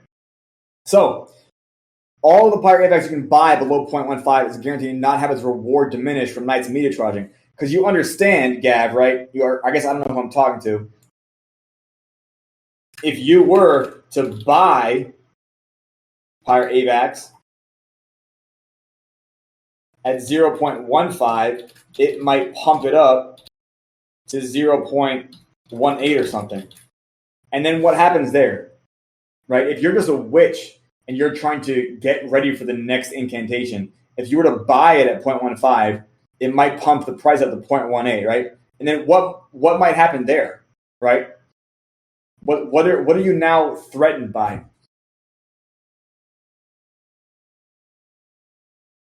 So all the Pirate AVAX you can buy below 0.15 is guaranteed to not have its reward diminish from Knights media charging. Because you understand, Gav, right? I guess I don't know who I'm talking to. If you were to buy Pirate AVAX at 0.15, it might pump it up to 0.18 or something. And then what happens there, right? If you're just a witch and you're trying to get ready for the next incantation, if you were to buy it at 0.15, it might pump the price up to 0.18, right? And then what might happen there, right? What are you now threatened by?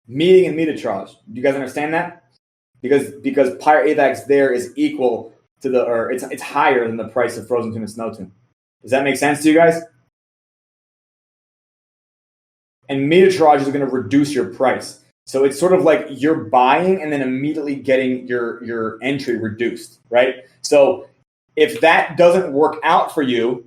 Meeting and meter-trage. Do you guys understand that? Because Pirate AVAX there is equal to it's higher than the price of Frozen Tomb and Snow Tomb. Does that make sense to you guys? And meter-trage is going to reduce your price. So it's sort of like you're buying and then immediately getting your entry reduced, right? So if that doesn't work out for you,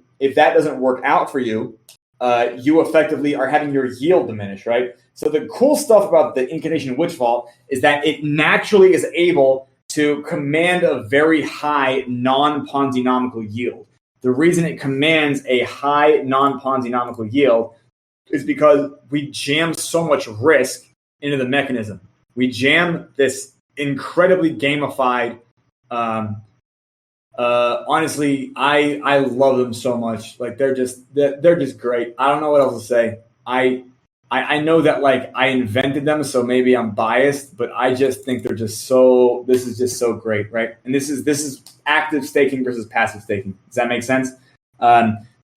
you effectively are having your yield diminish, right? So the cool stuff about the Incantation Witch Vault is that it naturally is able to command a very high non-Ponzi-nomical yield. The reason it commands a high non-Ponzi-nomical yield is because we jam so much risk into the mechanism. We jam this incredibly gamified. Honestly, I love them so much. Like they're just great. I don't know what else to say. I know that like I invented them, so maybe I'm biased, but I just think they're just so. This is just so great, right? And this is active staking versus passive staking. Does that make sense?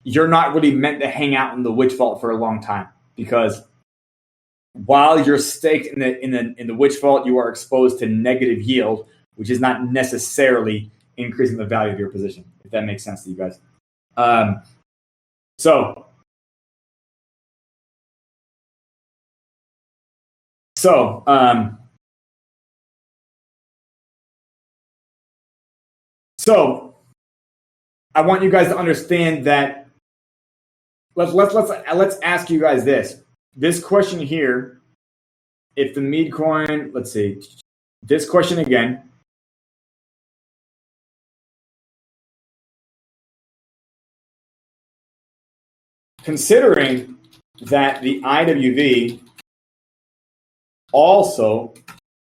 You're not really meant to hang out in the Witch Vault for a long time because while you're staked in the Witch Vault, you are exposed to negative yield, which is not necessarily increasing the value of your position. If that makes sense to you guys. So I want you guys to understand that. Let's ask you guys this question here. If the Mead coin, let's see, this question again. Considering that the IWV also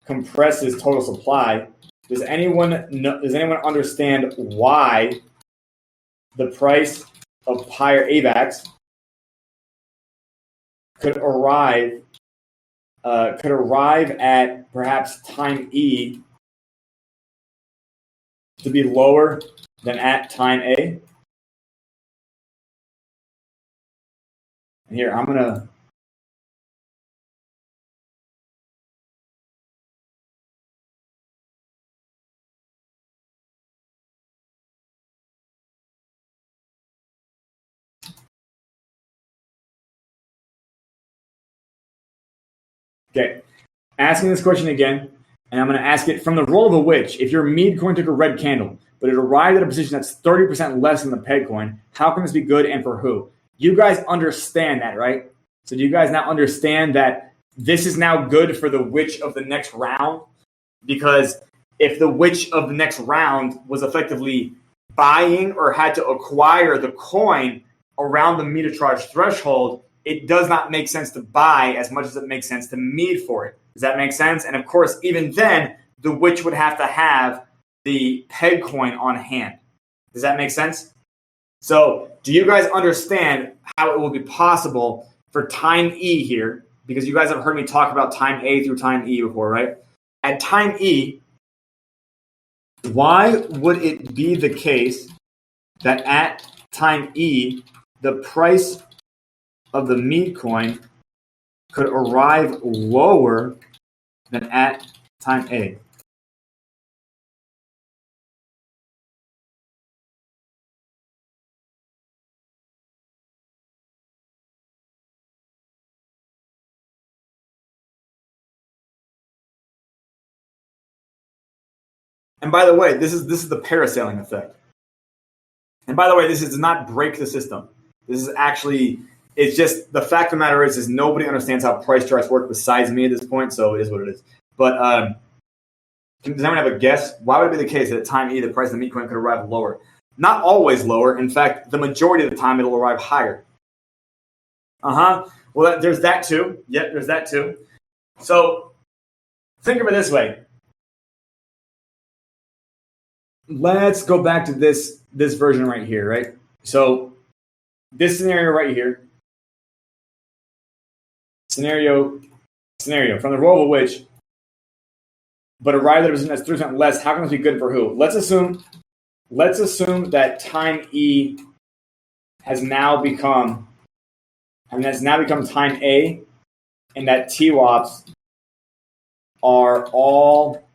compresses total supply, does anyone understand why the price of Pyre AVAX could arrive at perhaps time E to be lower than at time A? Here, I'm gonna. Okay. Asking this question again, and I'm going to ask it from the roll of a witch. If your mead coin took a red candle, but it arrived at a position that's 30% less than the peg coin, how can this be good and for who? You guys understand that, right? So do you guys now understand that this is now good for the witch of the next round? Because if the witch of the next round was effectively buying or had to acquire the coin around the meterage threshold, it does not make sense to buy as much as it makes sense to mead for it. Does that make sense? And of course, even then, the witch would have to have the peg coin on hand. Does that make sense? So do you guys understand how it will be possible for time E here? Because you guys have heard me talk about time A through time E before, right? At time E, why would it be the case that at time E, the price of the mead coin could arrive lower than at time A? And by the way, this is the parasailing effect. And by the way, this does not break the system. This is actually, it's just, the fact of the matter is nobody understands how price charts work besides me at this point, so it is what it is. But does anyone have a guess? Why would it be the case that at time E, the price of the meat coin could arrive lower? Not always lower. In fact, the majority of the time, it'll arrive higher. Well, there's that too. Yep, there's that too. So think of it this way. Let's go back to this version right here, right? So this scenario right here, scenario from the roll of a witch, but arrived at a position that's 3% less. How can this be good for who? Let's assume that time E has now become time A, and that TWAPs are all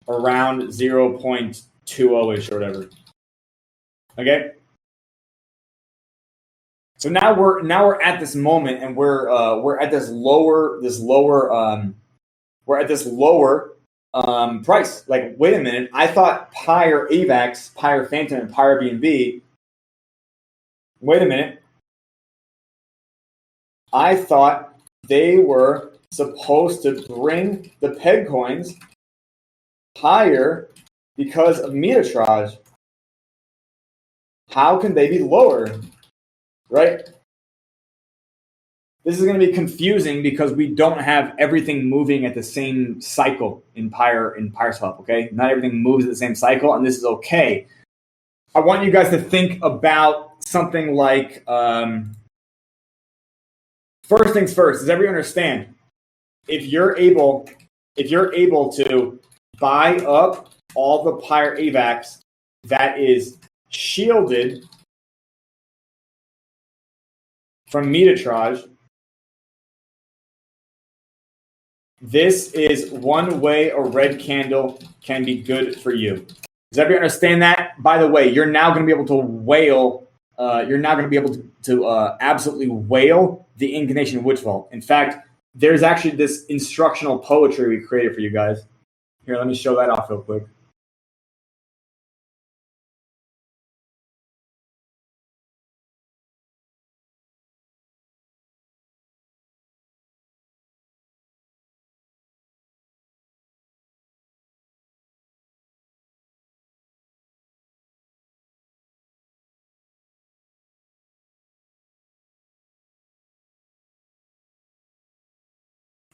around 0.20-ish or whatever. Okay. So now we're at this moment, and we're at this lower price. Like, wait a minute, I thought Pyre AVAX, Pyre Phantom, and Pyre BNB. Wait a minute, I thought they were supposed to bring the peg coins higher because of meterage. How can they be lower? Right? This is going to be confusing because we don't have everything moving at the same cycle in Pyre Swap, okay? Not everything moves at the same cycle, and this is okay. I want you guys to think about something like, first things first, does everyone understand? If you're able to buy up all the Pyre AVAX that is shielded from meterage, this is one way a red candle can be good for you. Does everybody understand that? By the way, you're now going to be able to whale. You're now going to be able to absolutely whale the Incantation Witch Vault. In fact, there's actually this instructional poetry we created for you guys. Here, let me show that off real quick.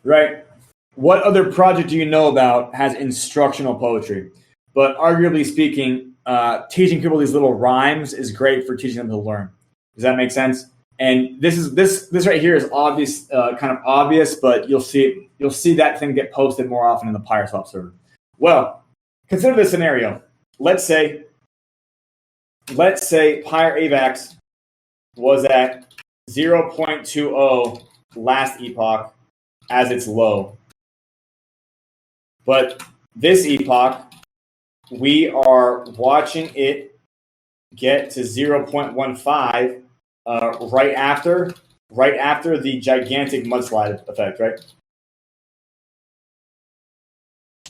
Right. What other project do you know about has instructional poetry? But arguably speaking, teaching people these little rhymes is great for teaching them to learn. Does that make sense? And this right here is obvious, kind of obvious, but you'll see that thing get posted more often in the Pyre Swap server. Well, consider this scenario. Let's say Pyre AVAX was at 0.20 last epoch as its low. But this epoch, we are watching it get to 0.15 right after the gigantic mudslide effect, right?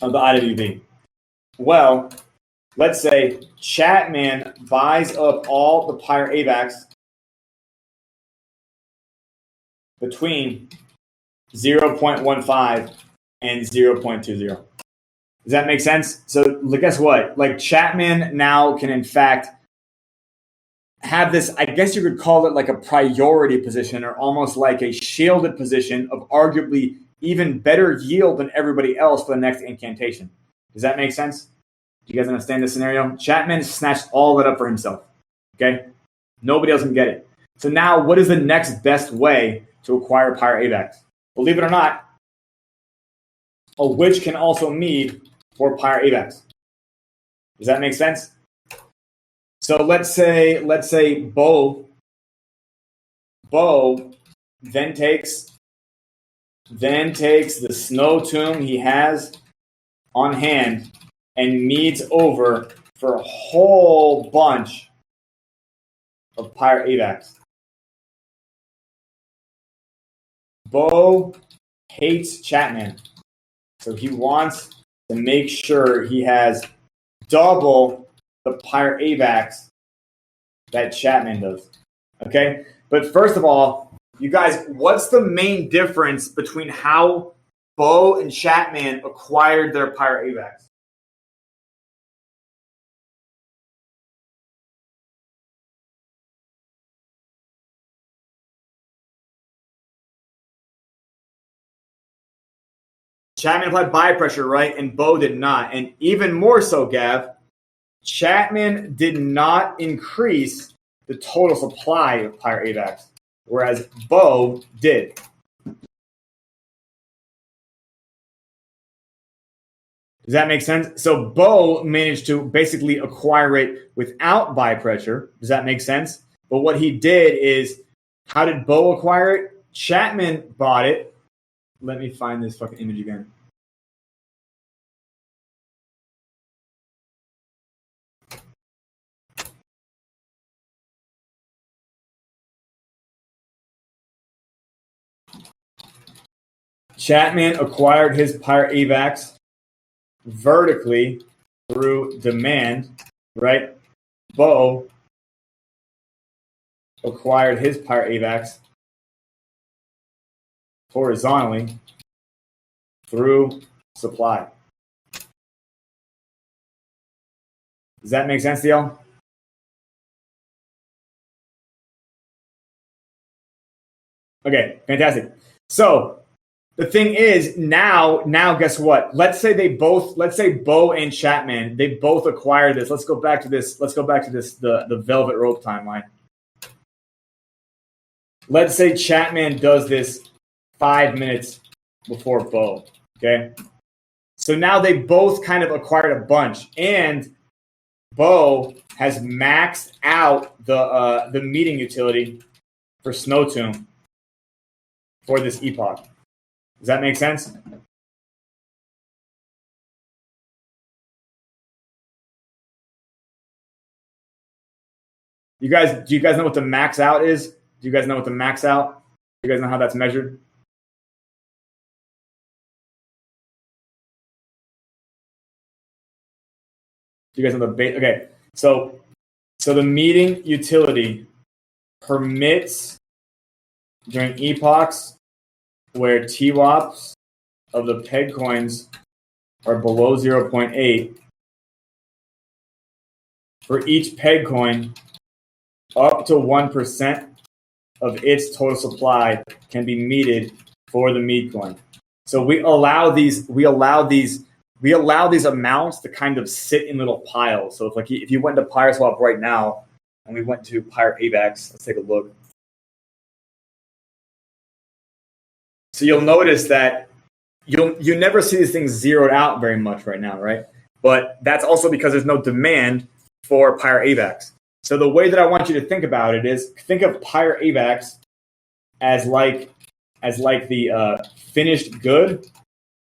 of the IWV? Well, let's say Chapman buys up all the Pyre AVAX between 0.15 and 0.20. Does that make sense? So guess what? Like Chapman now can in fact have this, I guess you could call it like a priority position or almost like a shielded position of arguably even better yield than everybody else for the next incantation. Does that make sense? Do you guys understand this scenario? Chapman snatched all that up for himself. Okay? Nobody else can get it. So now what is the next best way to acquire Pyre AVAX? Believe it or not, a witch can also mead for Pyre AVAX. Does that make sense? So let's say Bo then takes the Snow Tomb he has on hand and meads over for a whole bunch of Pyre AVAX. Bo hates Chapman, so he wants to make sure he has double the Pyre AVAX that Chapman does. Okay? But first of all, you guys, what's the main difference between how Bo and Chapman acquired their Pyre AVAX? Chapman applied buy pressure, right? And Bo did not. And even more so, Gav, Chapman did not increase the total supply of Pyre AVAX, whereas Bo did. Does that make sense? So Bo managed to basically acquire it without buy pressure. Does that make sense? But what he did is, how did Bo acquire it? Chapman bought it. Let me find this fucking image again. Chapman acquired his Pyre AVAX vertically through demand, right? Bo acquired his Pyre AVAX horizontally through supply. Does that make sense to y'all? Okay, fantastic. So the thing is, now guess what? Let's say Bo and Chapman, they both acquire this. Let's go back to this, the velvet rope timeline. Let's say Chapman does this 5 minutes before Bo. Okay. So now they both kind of acquired a bunch, and Bo has maxed out the meeting utility for Snow Tomb for this epoch. Does that make sense? Do you guys know what the max out is? Do you guys know what the max out? Do you guys know how that's measured? Do you guys know the base? Okay, so the meeting utility permits during epochs where TWAPs of the peg coins are below 0.8 for each peg coin, up to 1% of its total supply can be meted for the mead coin. So we allow these amounts to kind of sit in little piles. So if you went to Pyre Swap right now and we went to Pyre AVAX, let's take a look. So you'll notice that you never see these things zeroed out very much right now, right? But that's also because there's no demand for Pyre AVAX. So the way that I want you to think about it is, think of Pyre AVAX as like the finished good,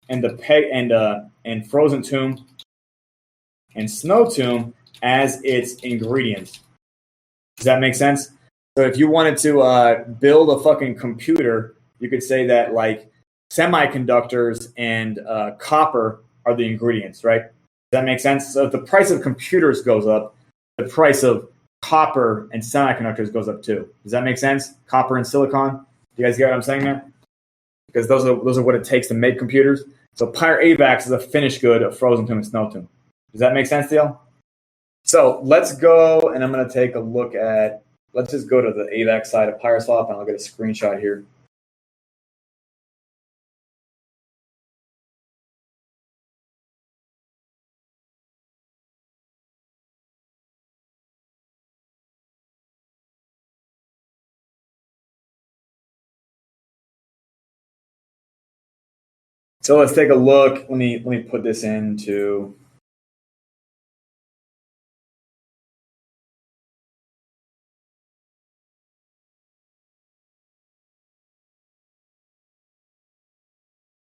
and the peg and Frozen Tomb and Snow Tomb as its ingredients. Does that make sense? So if you wanted to build a fucking computer, you could say that like semiconductors and copper are the ingredients, right? Does that make sense? So if the price of computers goes up, the price of copper and semiconductors goes up too. Does that make sense? Copper and silicon. Do you guys get what I'm saying there? Because those are what it takes to make computers. So Pyre AVAX is a finished good of frozen tomb and snow tomb. Does that make sense, Dale? So let's go, and I'm going to take a look at, let's just go to the AVAX side of PyreSwap, and I'll get a screenshot here. So let's take a look. Let me put this into.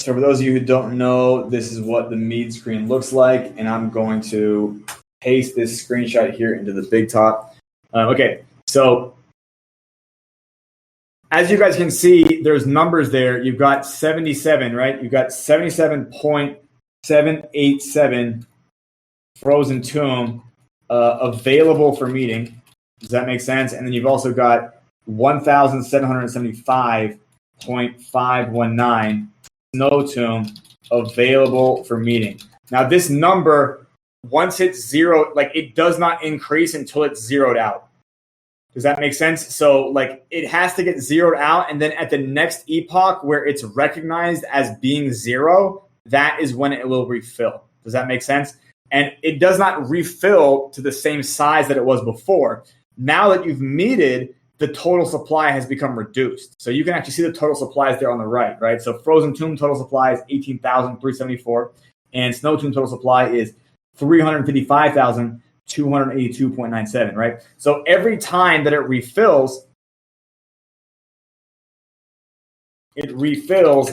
So for those of you who don't know, this is what the Mead screen looks like, and I'm going to paste this screenshot here into the big top. Okay, so as you guys can see, there's numbers there. You've got 77, right? You've got 77.787 frozen tomb available for meeting. Does that make sense? And then you've also got 1,775.519 snow tomb available for meeting. Now this number, once it's zero, like it does not increase until it's zeroed out. Does that make sense? So like it has to get zeroed out, and then at the next epoch where it's recognized as being zero, that is when it will refill. Does that make sense? And it does not refill to the same size that it was before. Now that you've meted, the total supply has become reduced. So you can actually see the total supplies there on the right, right? So frozen tomb total supply is 18,374, and snow tomb total supply is 355,282.97, right? So every time that it refills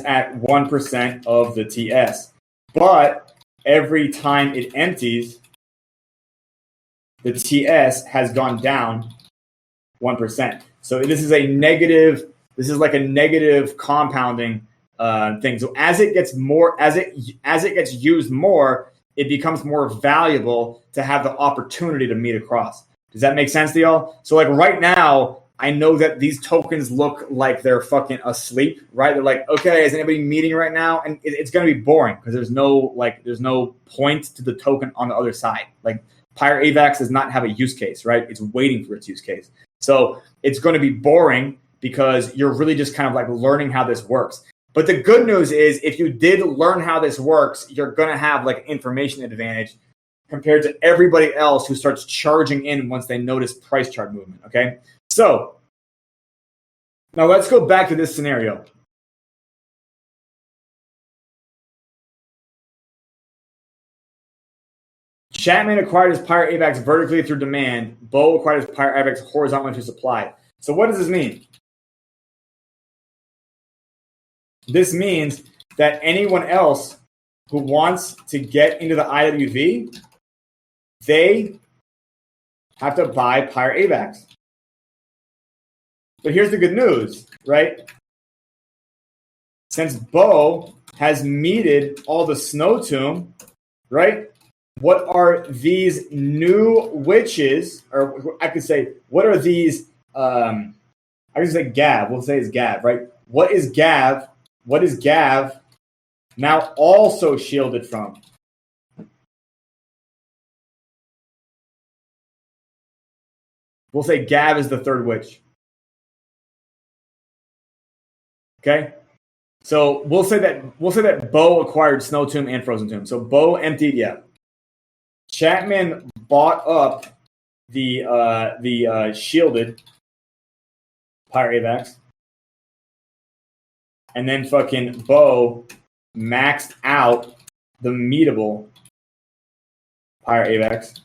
at 1% of the TS. But every time it empties, the TS has gone down 1%. So this is a negative, this is like a negative compounding thing. So as it gets more, as it gets used more, it becomes more valuable to have the opportunity to meet across. Does that make sense to y'all? So like right now, I know that these tokens look like they're fucking asleep, right? They're like, okay, is anybody meeting right now? And it's going to be boring because there's no point to the token on the other side. Like Pyre AVAX does not have a use case, right? It's waiting for its use case. So it's going to be boring because you're really just kind of like learning how this works. But the good news is if you did learn how this works, you're going to have like information advantage compared to everybody else who starts charging in once they notice price chart movement, okay? So now let's go back to this scenario. Chapman acquired his Pyre AVAX vertically through demand. Bo acquired his Pyre AVAX horizontally through supply. So what does this mean? This means that anyone else who wants to get into the IWV, they have to buy Pyre AVAX. But here's the good news, right? Since Bo has meted all the snow tomb, right? What are these new witches, or I could say, what are these, I could say Gav, we'll say it's Gav, right? What is Gav now also shielded from? We'll say Gav is the third witch. Okay? So we'll say that Bo acquired Snow Tomb and Frozen Tomb. So Bo emptied, yeah. Chapman bought up the shielded Pyre AVAX. And then fucking Bo maxed out the meetable Pyre AVAX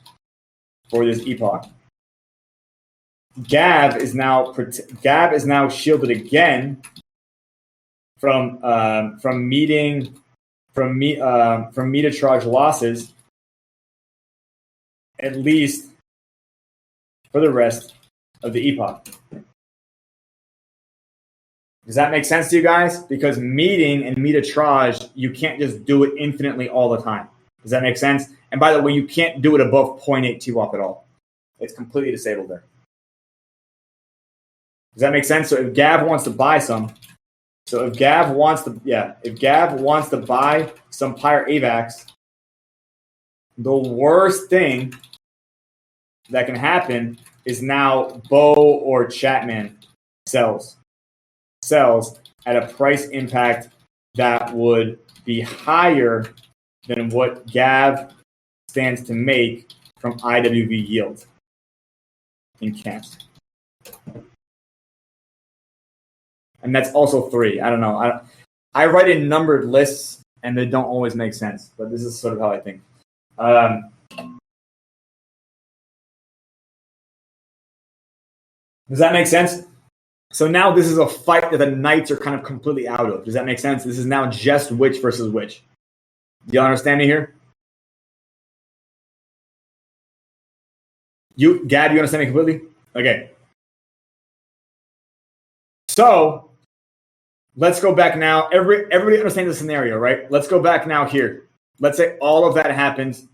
for this epoch. Gav is now shielded again from metatrage losses, at least for the rest of the epoch. Does Does that make sense to you guys? Because meeting and meet-arbitrage, you can't just do it infinitely all the time. Does that make sense? And by the way, you can't do it above 0.8 TWAP at all. It's completely disabled there. Does that make sense? So if Gav wants to buy some, if Gav wants to buy some Pyre AVAX, the worst thing that can happen is now Bo or Chatman sells at a price impact that would be higher than what Gav stands to make from IWV yield in camps. And that's also 3. I don't know. I write in numbered lists, and they don't always make sense. But this is sort of how I think. Does that make sense? So now this is a fight that the knights are kind of completely out of. Does that make sense? This is now just which versus which. Do you understand me here? Gab, you understand me completely? Okay. So let's go back now. Everybody understands the scenario, right? Let's go back now here. Let's say all of that happens.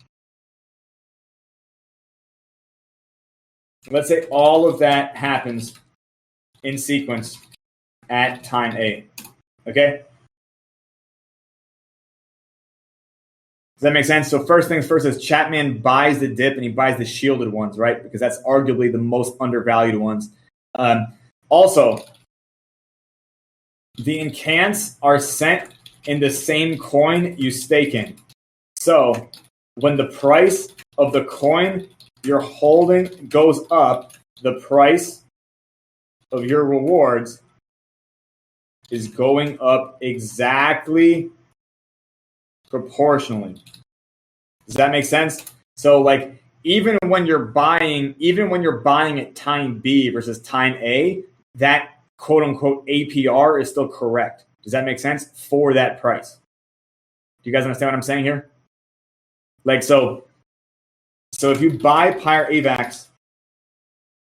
Let's say all of that happens in sequence at time A. Okay? Does that make sense? So first things first is Chapman buys the dip and he buys the shielded ones, right? Because that's arguably the most undervalued ones. Also, the incants are sent in the same coin you stake in. So when the price of the coin you're holding goes up, the price of your rewards is going up exactly proportionally. Does that make sense? So like even when you're buying at time B versus time A, that quote unquote APR is still correct. Does that make sense? For that price. Do you guys understand what I'm saying here? Like so if you buy Pyre AVAX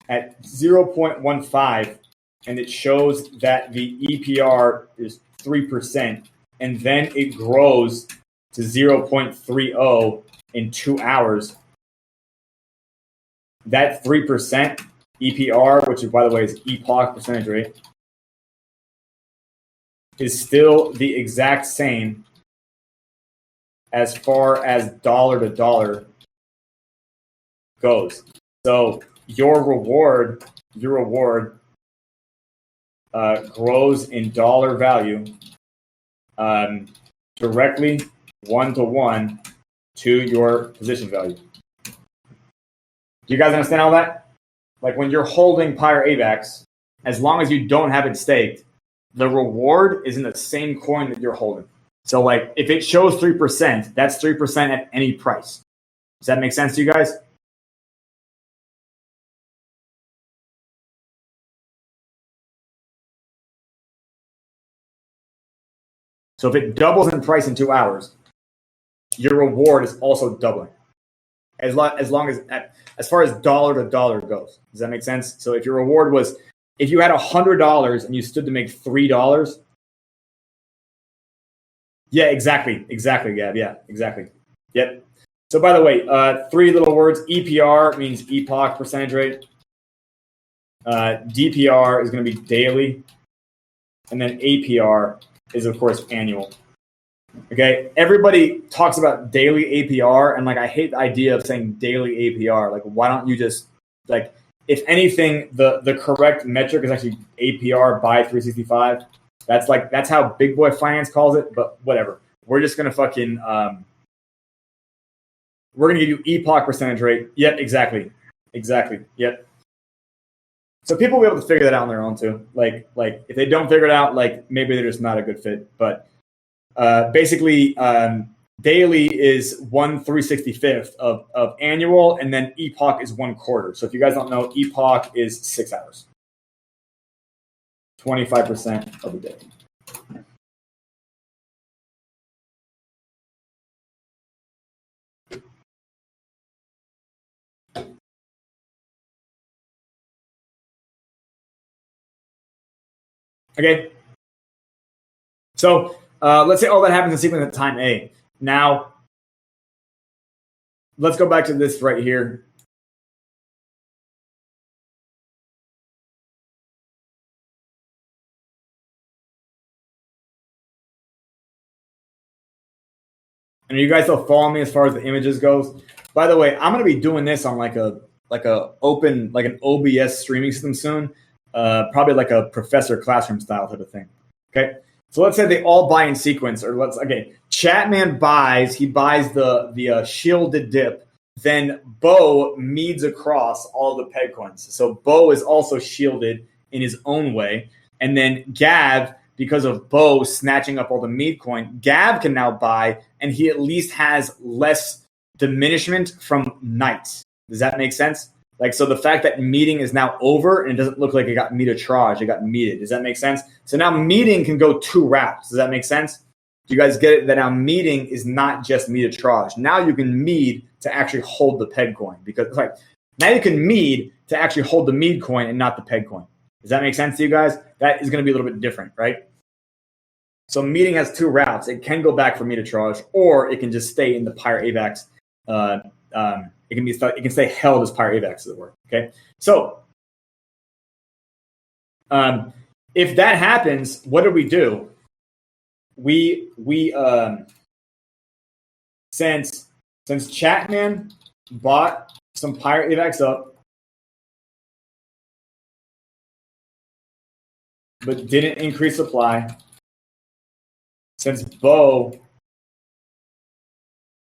at 0.15 and it shows that the EPR is 3% and then it grows to 0.30 in 2 hours, that 3% EPR, which by the way is epoch percentage rate, is still the exact same as far as dollar to dollar goes. So your reward grows in dollar value directly 1-to-1 to your position value. Do you guys understand all that? Like when you're holding Pyre AVAX, as long as you don't have it staked, the reward is in the same coin that you're holding. So like if it shows 3%, that's 3% at any price. Does that make sense to you guys? So if it doubles in price in 2 hours, your reward is also doubling. As far as dollar to dollar goes. Does that make sense? So if your reward was, if you had $100 and you stood to make $3. Yeah, exactly, Gab. Yeah, exactly. Yep. So by the way, 3 little words. EPR means epoch percentage rate. DPR is going to be daily. And then APR is, of course, annual. Okay, everybody talks about daily APR, and like I hate the idea of saying daily APR. Like, why don't you just like, if anything, the correct metric is actually APR by 365. That's how Big Boy Finance calls it. But whatever, we're just gonna fucking we're gonna give you epoch percentage rate. Yep, exactly. Yep. So people will be able to figure that out on their own too. Like if they don't figure it out, like maybe they're just not a good fit. But basically, daily is 1/365th of annual, and then epoch is 1/4. So if you guys don't know, epoch is 6 hours, 25% of the day. Okay, So let's say all that happens in sequence at time A. Now, let's go back to this right here. And you guys still follow me as far as the images goes? By the way, I'm going to be doing this on like an OBS streaming system soon, probably like a professor classroom style type of thing. Okay, so let's say they all buy in sequence, or Chatman buys. He buys the shielded dip. Then Bo meads across all the peg coins. So Bo is also shielded in his own way, and then Gav, because of Bo snatching up all the mead coin, Gav can now buy, and he at least has less diminishment from knights. Does that make sense? Like, so the fact that meeting is now over and it doesn't look like it got meter-trage, it got meted. Does that make sense? So now meeting can go two routes. Does that make sense? Do you guys get it? That now meeting is not just meter-trage. Now you can mead to actually hold the peg coin, because now you can mead to actually hold the mead coin and not the peg coin. Does that make sense to you guys? That is going to be a little bit different, right? So meeting has two routes. It can go back for meter-trage, or it can just stay in the Pyre AVAX. It can stay held as Pyre AVAX, as it were. Okay, so if that happens, what do? We since Chatman bought some Pyre AVAX up, but didn't increase supply. Since Bo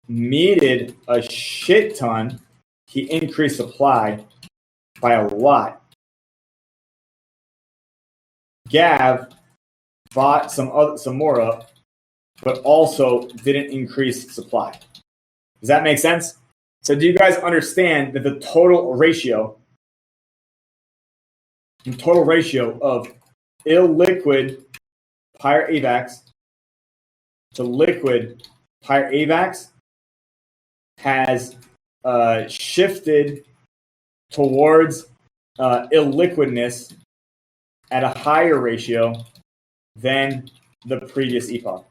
needed a shit ton, he increased supply by a lot. Gav bought some more up, but also didn't increase supply. Does that make sense? So do you guys understand that the total ratio of illiquid Pyre AVAX to liquid Pyre AVAX has shifted towards illiquidness at a higher ratio than the previous epoch?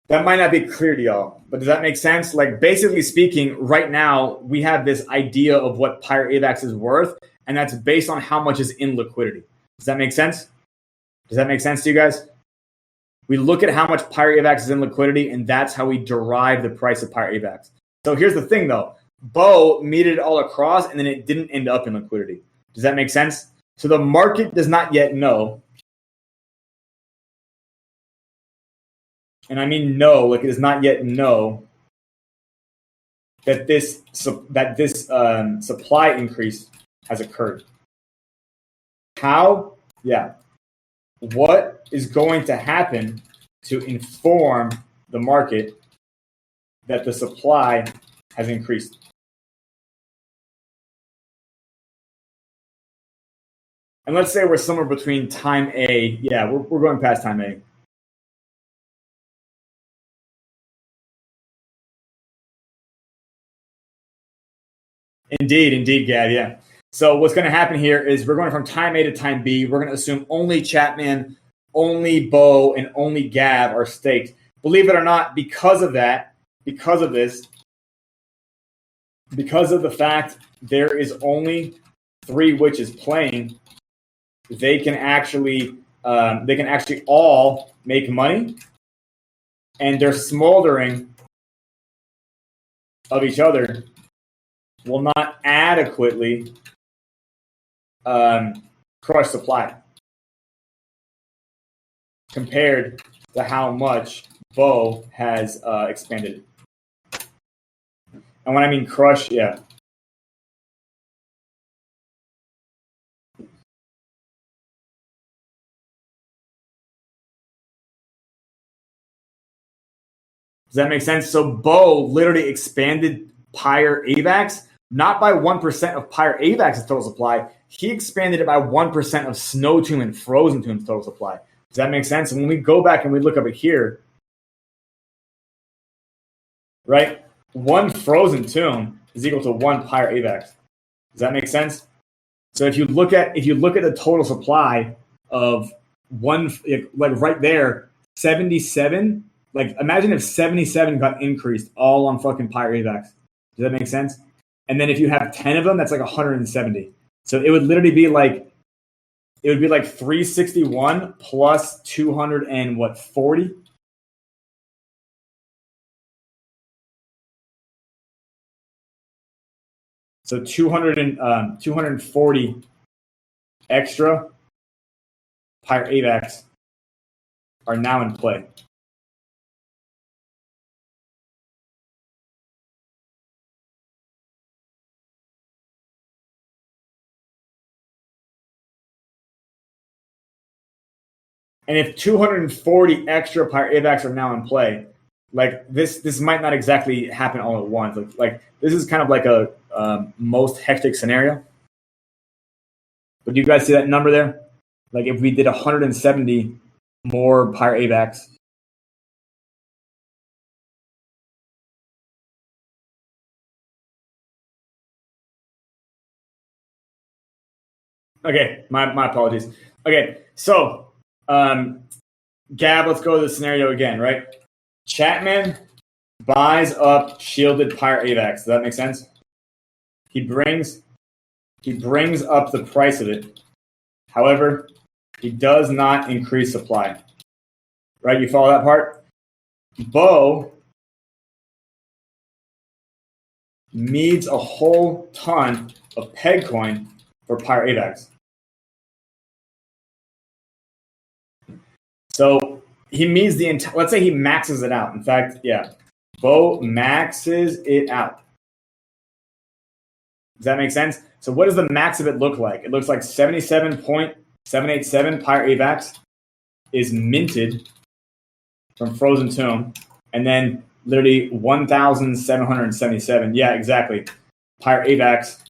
That might not be clear to y'all, but does that make sense? Like, basically speaking, right now we have this idea of what Pyre AVAX is worth, and that's based on how much is in liquidity. Does that make sense? Does that make sense to you guys? We look at how much Pyre AVAX is in liquidity, and that's how we derive the price of Pyre AVAX. So here's the thing, though. Bo meted it all across, and then it didn't end up in liquidity. Does that make sense? So the market does not yet know, and I mean know, like it does not yet know that this supply increase has occurred. How? Yeah. What is going to happen to inform the market that the supply has increased? And let's say we're somewhere between time A. Yeah, we're going past time A. Indeed, Gad, yeah. So what's going to happen here is we're going from time A to time B. We're going to assume only Chatman, only Bo, and only Gav are staked. Believe it or not, because of that, because of this, because of the fact there is only 3 witches playing, they can actually all make money, and their smoldering of each other will not adequately crush supply compared to how much Bo has expanded. And when I mean crush, yeah. Does that make sense? So Bo literally expanded Pyre AVAX, not by 1% of Pyre AVAX's total supply. He expanded it by 1% of Snow Tomb and Frozen Tomb's total supply. Does that make sense? And when we go back and we look up it here, right? 1 Frozen Tomb is equal to 1 Pyre AVAX. Does that make sense? So if you look at the total supply of one, like right there, 77. Like imagine if 77 got increased all on fucking pirate AVAX. Does that make sense? And then if you have 10 of them, that's like 170. So it would literally be like 361 plus 200 and what 40. So 240 extra pirate AVAX are now in play. And if 240 extra pirate AVAX are now in play, like this might not exactly happen all at once. Like this is kind of like a most hectic scenario. But do you guys see that number there? Like if we did 170 more pirate AVAX. Okay, my apologies. Okay, so Gab, let's go to the scenario again, right? Chapman buys up shielded pirate AVAX. Does that make sense? He brings up the price of it. However, he does not increase supply. Right? You follow that part? Bo needs a whole ton of peg coin for pirate AVAX. So he needs the entire, let's say he maxes it out. In fact, yeah, Bo maxes it out. Does that make sense? So what does the max of it look like? It looks like 77.787 pirate AVAX is minted from Frozen Tomb, and then literally 1,777. Yeah, exactly. Pirate AVAX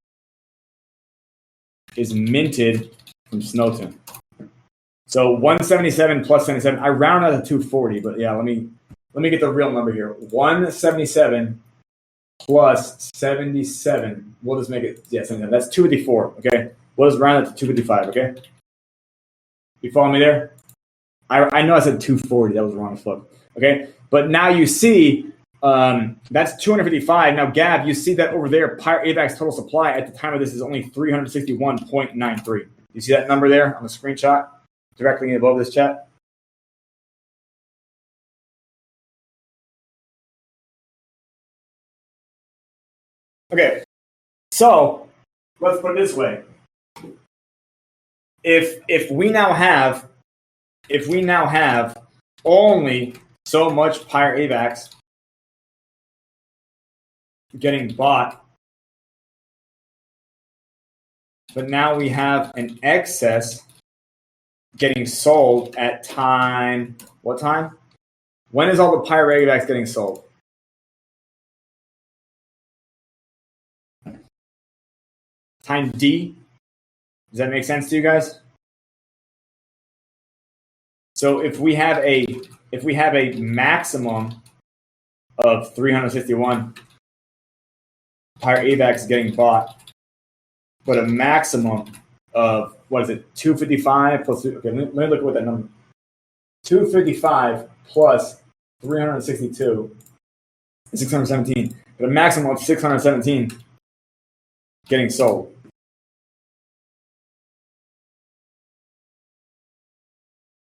is minted from Snow Tomb. So 177 plus 77. I round out to 240, but yeah, let me get the real number here. 177 plus 77. We'll just make it 77. That's 254. Okay, we'll just round it to 255. Okay, you follow me there? I know I said 240. That was wrong as fuck. Okay, but now you see that's 255. Now, Gab, you see that over there, pirate AVAX total supply at the time of this is only 361.93. You see that number there on the screenshot? Directly above this chat. Okay, so let's put it this way: if we now have only so much pirate AVAX getting bought, but now we have an excess getting sold at time, what time? When is all the pirate AVAX getting sold? Time D. Does that make sense to you guys? So if we have a maximum of 361 pirate AVAX getting bought, but a maximum of, what is it, 255 plus, okay, let me look at what that number, 255 plus 362 is 617, but a maximum of 617 getting sold.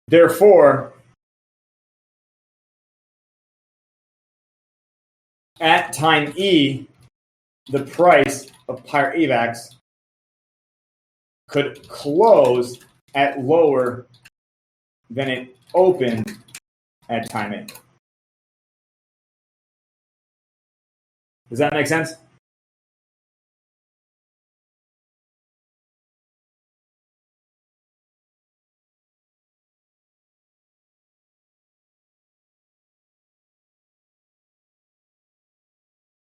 Therefore, at time E, the price of pirate AVAX could close at lower than it opened at time A. Does that make sense?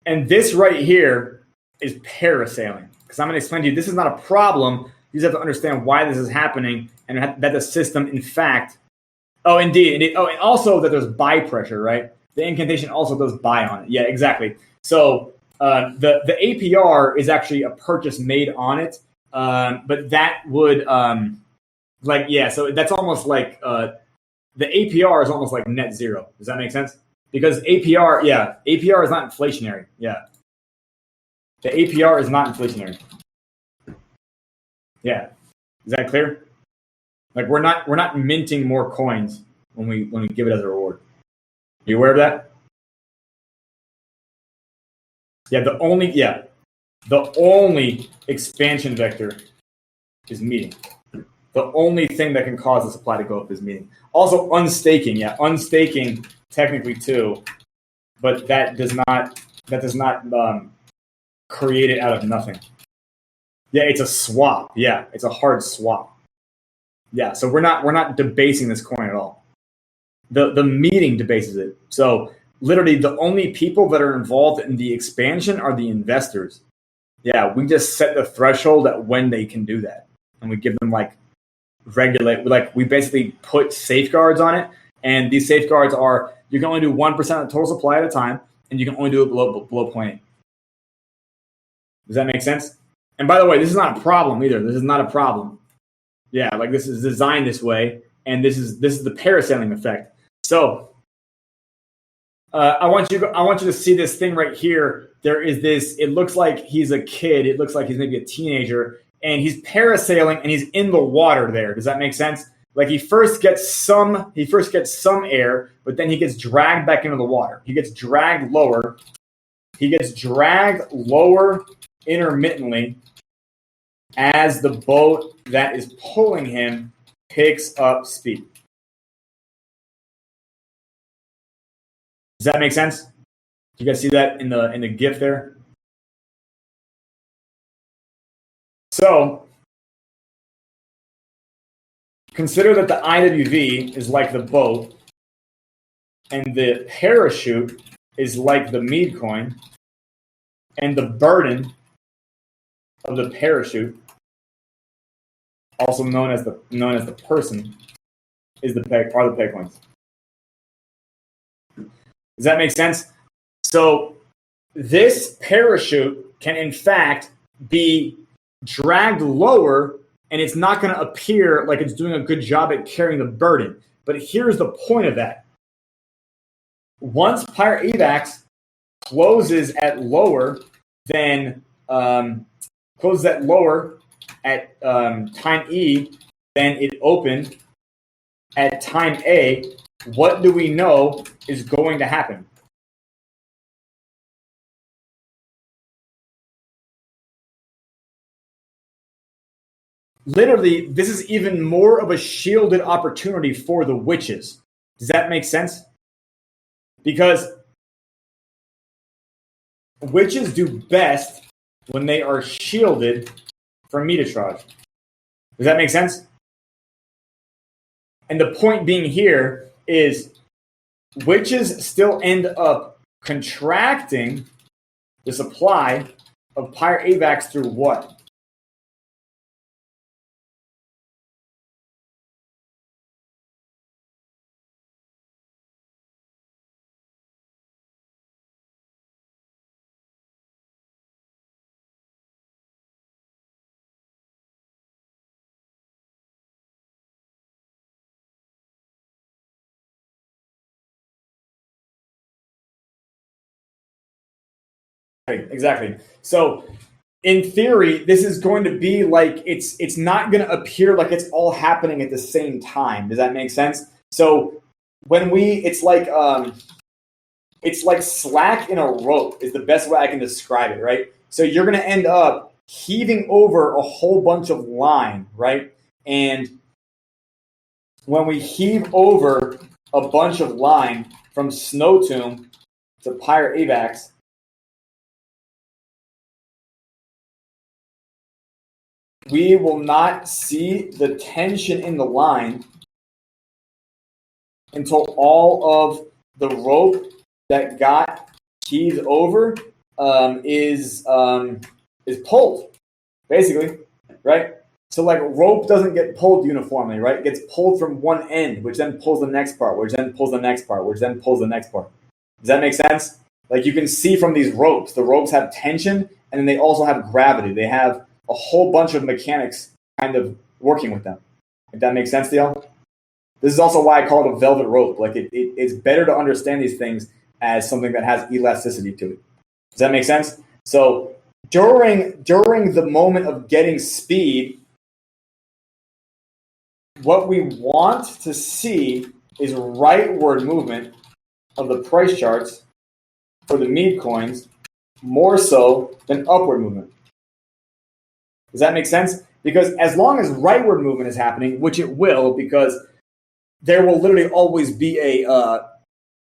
And this right here is parasailing, because I'm going to explain to you, this is not a problem. You just have to understand why this is happening, and that the system, in fact, indeed. Oh, and also that there's buy pressure, right? The incantation also does buy on it. Yeah, exactly. So the APR is actually a purchase made on it, But that would so that's almost like the APR is almost like net zero. Does that make sense? Because APR is not inflationary. Yeah. The APR is not inflationary. Yeah. Is that clear? Like we're not minting more coins when we give it as a reward. Are you aware of that? Yeah, the only expansion vector is meeting. The only thing that can cause the supply to go up is meeting. Also unstaking, unstaking technically too, but that does not create it out of nothing. Yeah, it's a swap. Yeah, it's a hard swap. Yeah, so we're not debasing this coin at all. The meeting debases it. So literally the only people that are involved in the expansion are the investors. Yeah, we just set the threshold at when they can do that. And we give them we basically put safeguards on it. And these safeguards are, you can only do 1% of the total supply at a time, and you can only do it below 0.8. Does that make sense? And by the way, this is not a problem either. This is not a problem. Yeah, like this is designed this way, and this is the parasailing effect. So I want you to see this thing right here. There is this. It looks like he's a kid. It looks like he's maybe a teenager, and he's parasailing, and he's in the water there. Does that make sense? Like he first gets some air, but then he gets dragged back into the water. He gets dragged lower. Intermittently as the boat that is pulling him picks up speed. Does that make sense? You guys see that in the GIF there? So consider that the IWV is like the boat, and the parachute is like the mead coin, and the burden of the parachute, also known as the person, are the peg coins. Does that make sense? So this parachute can in fact be dragged lower, and it's not going to appear like it's doing a good job at carrying the burden. But here's the point of that. Once Pirate AVAX closes at lower at time E than it opened at time A, what do we know is going to happen? Literally, this is even more of a shielded opportunity for the witches. Does that make sense? Because witches do best when they are shielded from metetrage. Does that make sense? And the point being here is witches still end up contracting the supply of Pirate AVAX through what? Exactly. So in theory, this is going to be like it's not going to appear like it's all happening at the same time. Does that make sense? So when it's like slack in a rope is the best way I can describe it, right? So you're going to end up heaving over a whole bunch of line, right? And when we heave over a bunch of line from Snow Tomb to Pirate AVAX, we will not see the tension in the line until all of the rope that got heaved over is pulled, basically, right? So like rope doesn't get pulled uniformly, right? It gets pulled from one end, which then pulls the next part, which then pulls the next part, which then pulls the next part. Does that make sense? Like you can see from these ropes, the ropes have tension, and then they also have gravity. They have a whole bunch of mechanics kind of working with them. If that makes sense to y'all? This is also why I call it a velvet rope. Like it's better to understand these things as something that has elasticity to it. Does that make sense? So during the moment of getting speed, what we want to see is rightward movement of the price charts for the meme coins more so than upward movement. Does that make sense? Because as long as rightward movement is happening, which it will, because there will literally always be a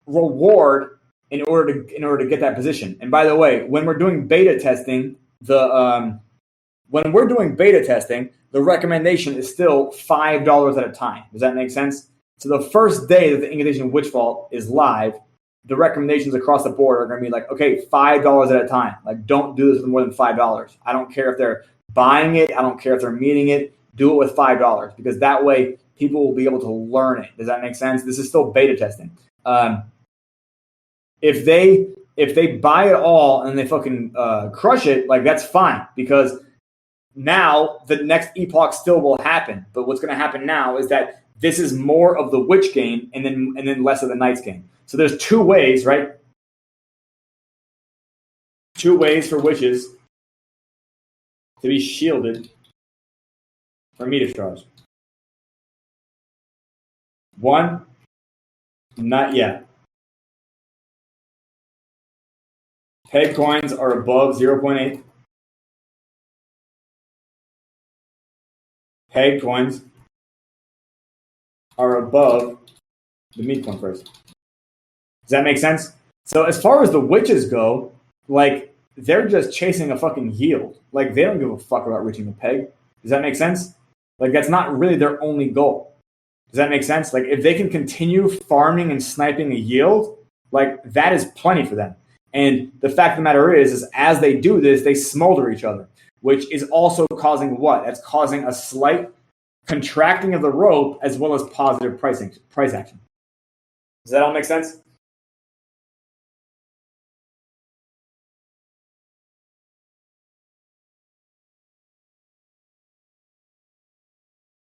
reward in order to get that position. And by the way, when we're doing beta testing, the recommendation is still $5 at a time. Does that make sense? So the first day that the Incantation Witch Vault is live, the recommendations across the board are going to be like, okay, $5 at a time. Like, don't do this with more than $5. I don't care if they're buying it. I don't care if they're meeting it. Do it with $5 because that way people will be able to learn it. Does that make sense? This is still beta testing. If they buy it all and they fucking crush it, like that's fine because now the next epoch still will happen. But what's going to happen now is that this is more of the witch game and then less of the knight's game. So there's two ways, right? Two ways for witches to be shielded from meter. One, not yet. Peg coins are above 0.8. Peg coins are above the meat coin price. Does that make sense? So as far as the witches go, like they're just chasing a fucking yield. Like they don't give a fuck about reaching the peg. Does that make sense? Like that's not really their only goal. Does that make sense? Like if they can continue farming and sniping a yield, like that is plenty for them. And the fact of the matter is as they do this, they smolder each other, which is also causing what? That's causing a slight contracting of the rope as well as positive price action. Does that all make sense?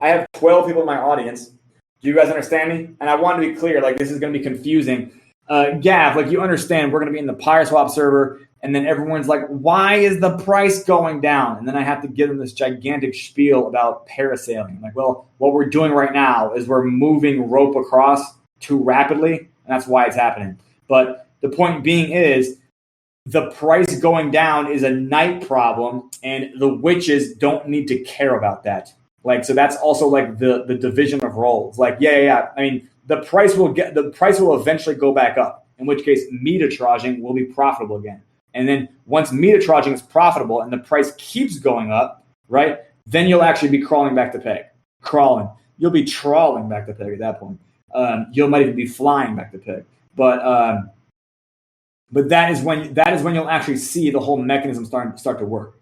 I have 12 people in my audience. Do you guys understand me? And I want to be clear, like this is going to be confusing. Gav, like you understand, we're going to be in the PyroSwap server, and then everyone's like, why is the price going down? And then I have to give them this gigantic spiel about parasailing. I'm like, well, what we're doing right now is we're moving rope across too rapidly, and that's why it's happening. But the point being is, the price going down is a night problem, and the witches don't need to care about that. Like, so that's also like the division of roles. Like, yeah. I mean, the price will eventually go back up, in which case metertraging will be profitable again. And then once metertraging is profitable and the price keeps going up, right, then you'll actually be crawling back to peg. You'll be trawling back to peg at that point. You might even be flying back to peg. But that is when you'll actually see the whole mechanism start to work.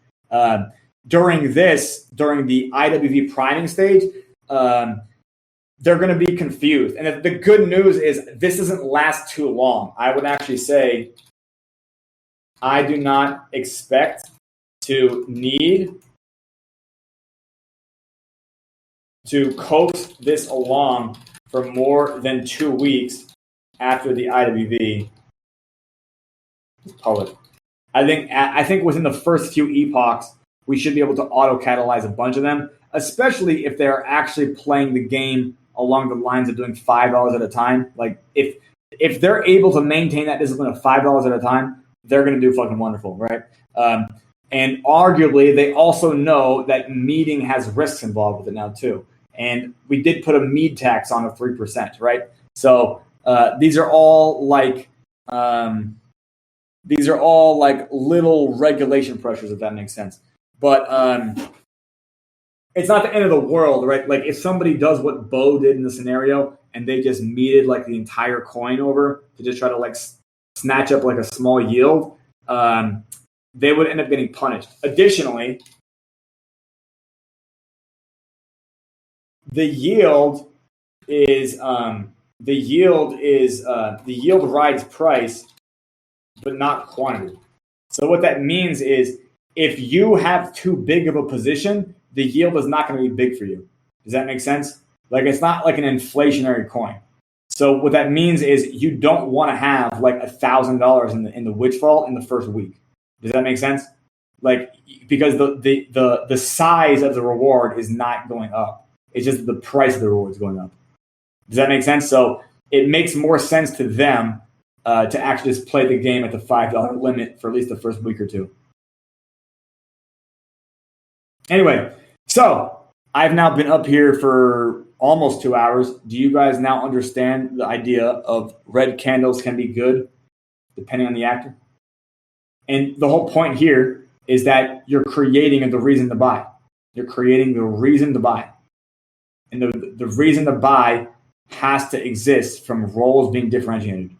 During the IWV priming stage, they're going to be confused. And the good news is this doesn't last too long. I would actually say I do not expect to need to coax this along for more than 2 weeks after the IWV is public. I think within the first few epochs, we should be able to auto-catalyze a bunch of them, especially if they're actually playing the game along the lines of doing $5 at a time. Like if they're able to maintain that discipline of $5 at a time, they're going to do fucking wonderful, right? And arguably, they also know that meading has risks involved with it now too. And we did put a mead tax on of 3%, right? So these are all like little regulation pressures, if that makes sense. But it's not the end of the world, right? Like if somebody does what Bo did in the scenario and they just meted like the entire coin over to just try to like snatch up like a small yield, they would end up getting punished. Additionally, the yield rides price, but not quantity. So what that means is if you have too big of a position, the yield is not going to be big for you. Does that make sense? Like, it's not like an inflationary coin. So what that means is you don't want to have like $1,000 in the witch vault in the first week. Does that make sense? Like, because the size of the reward is not going up. It's just the price of the reward is going up. Does that make sense? So it makes more sense to them to actually just play the game at the $5 limit for at least the first week or two. Anyway, so I've now been up here for almost 2 hours. Do you guys now understand the idea of red candles can be good depending on the actor? And the whole point here is that you're creating the reason to buy. You're creating the reason to buy. And the reason to buy has to exist from roles being differentiated.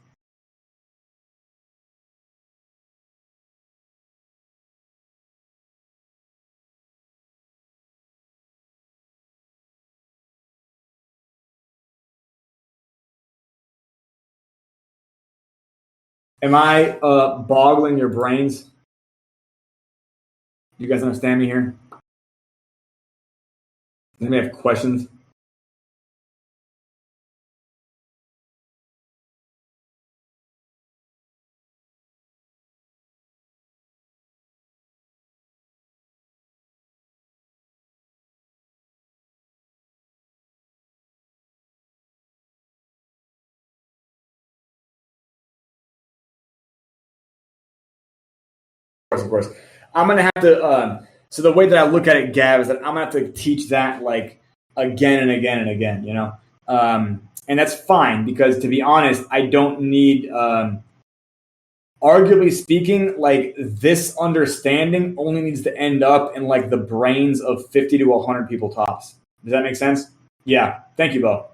Am I boggling your brains? You guys understand me here? Anybody have questions? Of course. I'm going to have to, so the way that I look at it, Gav, is that I'm going to have to teach that like again and again and again, you know? And that's fine because, to be honest, I don't need, arguably speaking, like this understanding only needs to end up in like the brains of 50 to 100 people tops. Does that make sense? Yeah. Thank you, Bo.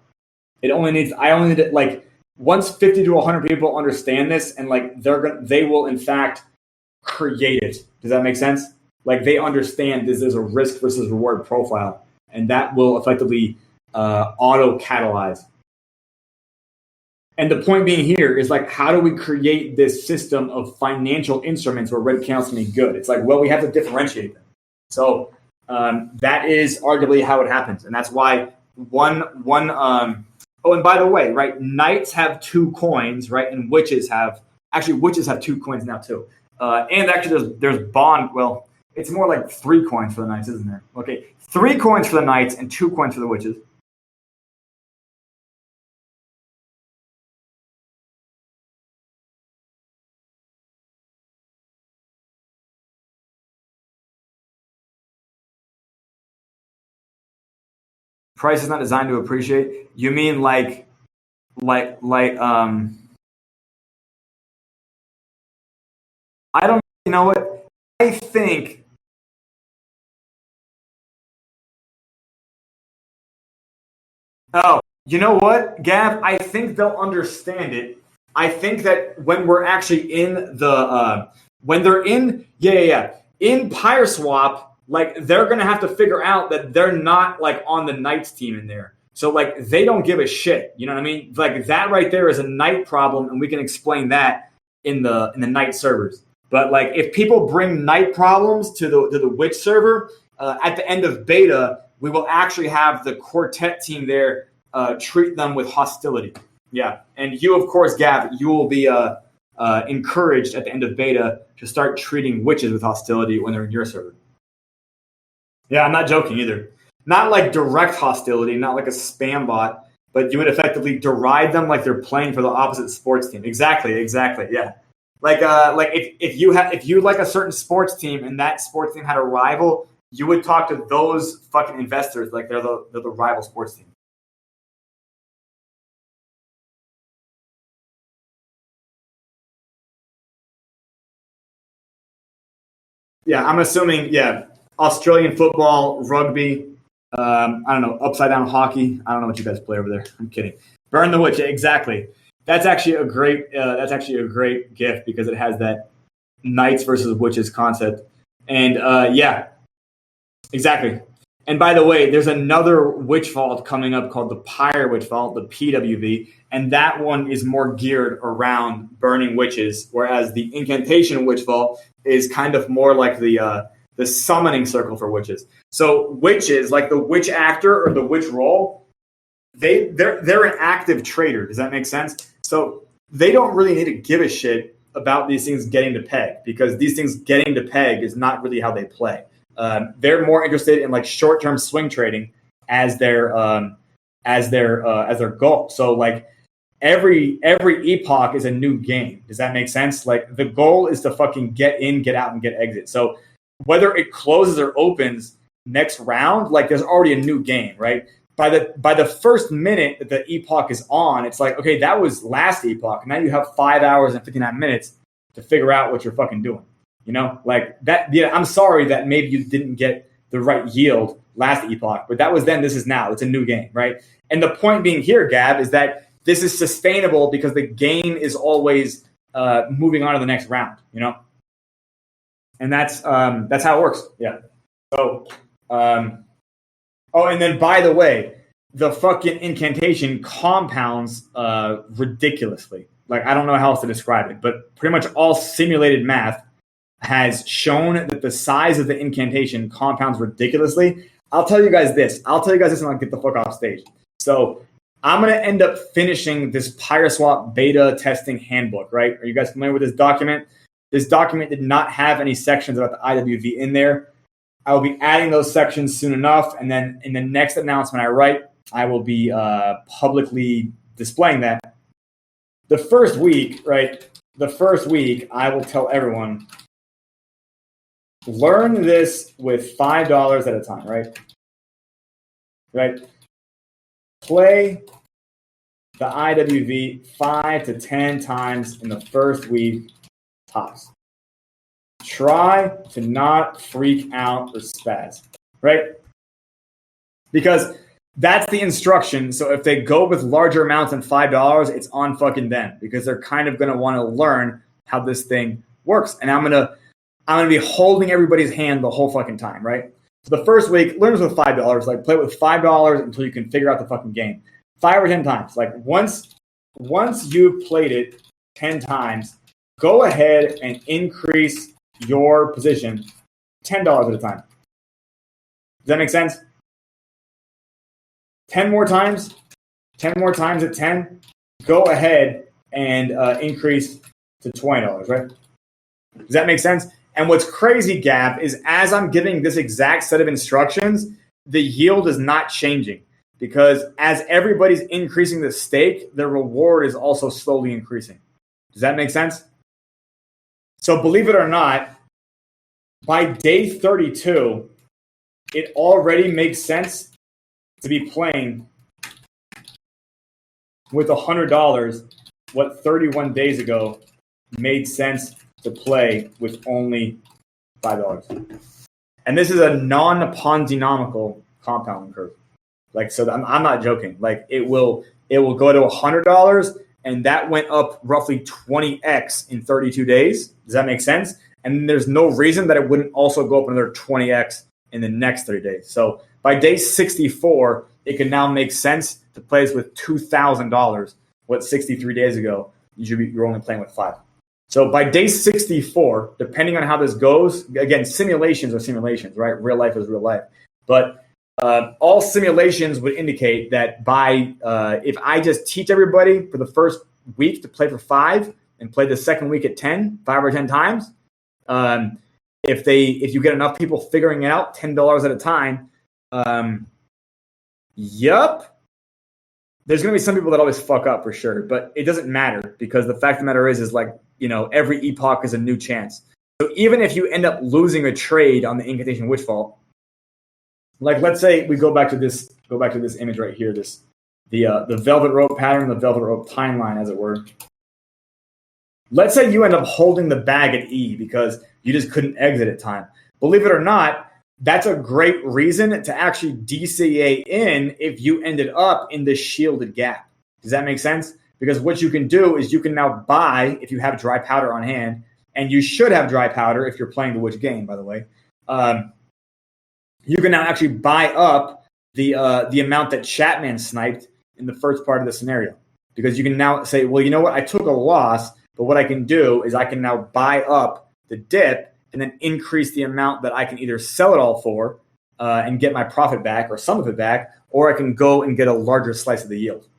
I only need it like once 50 to 100 people understand this and like they will in fact create it. Does that make sense? Like they understand there's a risk versus reward profile, and that will effectively auto-catalyze. And the point being here is like, how do we create this system of financial instruments where red candles can be good? It's like, well, we have to differentiate them. So that is arguably how it happens, and that's why one. Oh, and by the way, right? Knights have 2 coins, right? And witches have 2 coins now too. And actually, there's bond. Well, it's more like 3 coins for the knights, isn't there? Okay, 3 coins for the knights and 2 coins for the witches. Price is not designed to appreciate. You mean like I don't. You know what? I think. Oh, you know what, Gav? I think they'll understand it. I think that when we're actually in the when they're in in Pyre Swap, like they're gonna have to figure out that they're not like on the Knights team in there. So like they don't give a shit. You know what I mean? Like that right there is a Knight problem, and we can explain that in the Knight servers. But like if people bring Knight problems to the Witch server, at the end of beta, we will actually have the Quartet team there treat them with hostility. Yeah, and you, of course, Gav, you will be encouraged at the end of beta to start treating witches with hostility when they're in your server. Yeah, I'm not joking either. Not like direct hostility, not like a spam bot, but you would effectively deride them like they're playing for the opposite sports team. Exactly, yeah. Like if you like a certain sports team and that sports team had a rival, you would talk to those fucking investors like they're the rival sports team. Yeah, I'm assuming, Australian football, rugby, I don't know, upside down hockey. I don't know what you guys play over there. I'm kidding. Burn the Witch, exactly. That's actually a great gift because it has that knights versus witches concept. And exactly. And by the way, there's another witch vault coming up called the Pyre Witch Vault, the PWV, and that one is more geared around burning witches, whereas the Incantation Witch Vault is kind of more like the the summoning circle for witches. So witches, like the witch actor or the witch role, they're an active trader. Does that make sense? So they don't really need to give a shit about these things getting to peg, because these things getting to peg is not really how they play. They're more interested in like short-term swing trading as their goal. So like every epoch is a new game. Does that make sense? Like the goal is to fucking get in, get out, and get exit. So whether it closes or opens next round, like there's already a new game, right? By the first minute that the epoch is on, it's like, okay, that was last epoch. Now you have 5 hours and 59 minutes to figure out what you're fucking doing. You know, like that. Yeah, I'm sorry that maybe you didn't get the right yield last epoch, but that was then. This is now. It's a new game, right? And the point being here, Gab, is that this is sustainable because the game is always moving on to the next round. You know, and that's how it works. Yeah. So. Oh, and then by the way, the fucking incantation compounds ridiculously. Like, I don't know how else to describe it, but pretty much all simulated math has shown that the size of the incantation compounds ridiculously. I'll tell you guys this, and I'll get the fuck off stage. So I'm going to end up finishing this PyroSwap beta testing handbook, right? Are you guys familiar with this document? This document did not have any sections about the IWV in there. I will be adding those sections soon enough, and then in the next announcement I write, I will be publicly displaying that. The first week, right? The first week, I will tell everyone, learn this with $5 at a time, right? Right? Play the IWV 5 to 10 times in the first week, tops. Try to not freak out or spaz, right? Because that's the instruction. So if they go with larger amounts than $5, it's on fucking them, because they're kind of going to want to learn how this thing works. And I'm gonna be holding everybody's hand the whole fucking time, right? So the first week, learn this with $5. Like play with $5 until you can figure out the fucking game. 5 or 10 times. Like once you've played it 10 times, go ahead and increase your position $10 at a time. Does that make sense? 10 more times at 10, go ahead and increase to $20, right? Does that make sense? And what's crazy, Gab, is as I'm giving this exact set of instructions, the yield is not changing, because as everybody's increasing the stake, the reward is also slowly increasing. Does that make sense? So believe it or not, by day 32, it already makes sense to be playing with $100 what 31 days ago made sense to play with only $5. And this is a non-Ponzi-nomical compounding curve. Like, so I'm not joking. Like, it will go to $100, and that went up roughly 20x in 32 days. Does that make sense? And there's no reason that it wouldn't also go up another 20x in the next 30 days. So by day 64, it can now make sense to play this with $2,000. What 63 days ago you're only playing with 5. So by day 64, depending on how this goes, again, simulations are simulations, right? Real life is real life. But all simulations would indicate that by if I just teach everybody for the first week to play for 5 and play the second week at 10, 5 or 10 times, if you get enough people figuring it out $10 at a time, there's going to be some people that always fuck up for sure, but it doesn't matter, because the fact of the matter is like, you know, every epoch is a new chance. So even if you end up losing a trade on the incantation witch vault, like let's say we go back to this image right here, the velvet rope pattern, the velvet rope timeline, as it were. Let's say you end up holding the bag at E because you just couldn't exit at time. Believe it or not, that's a great reason to actually DCA in if you ended up in the shielded gap. Does that make sense? Because what you can do is you can now buy, if you have dry powder on hand, and you should have dry powder if you're playing the witch game, by the way. You can now actually buy up the amount that Chapman sniped in the first part of the scenario. Because you can now say, well, you know what? I took a loss, but what I can do is I can now buy up the dip and then increase the amount that I can either sell it all for and get my profit back or some of it back, or I can go and get a larger slice of the yield.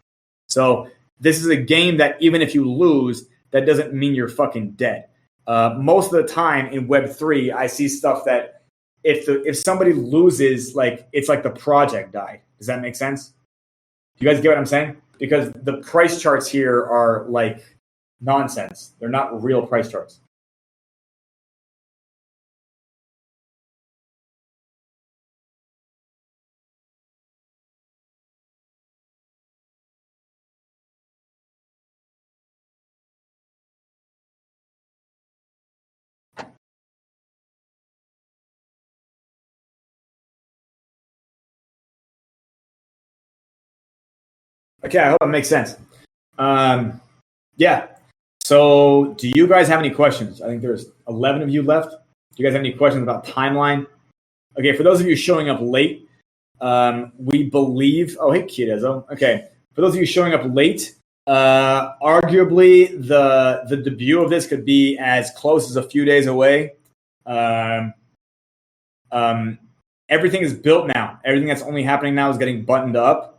So this is a game that even if you lose, that doesn't mean you're fucking dead. Most of the time in Web3, I see stuff that if somebody loses, like it's like the project died. Does that make sense? Do you guys get what I'm saying? Because the price charts here are like nonsense. They're not real price charts. Okay, I hope it makes sense. Yeah. So do you guys have any questions? I think there's 11 of you left. Do you guys have any questions about timeline? Okay, for those of you showing up late, we believe. Oh, hey, Kiedezo. Okay, for those of you showing up late, arguably the debut of this could be as close as a few days away. Everything is built now. Everything that's only happening now is getting buttoned up.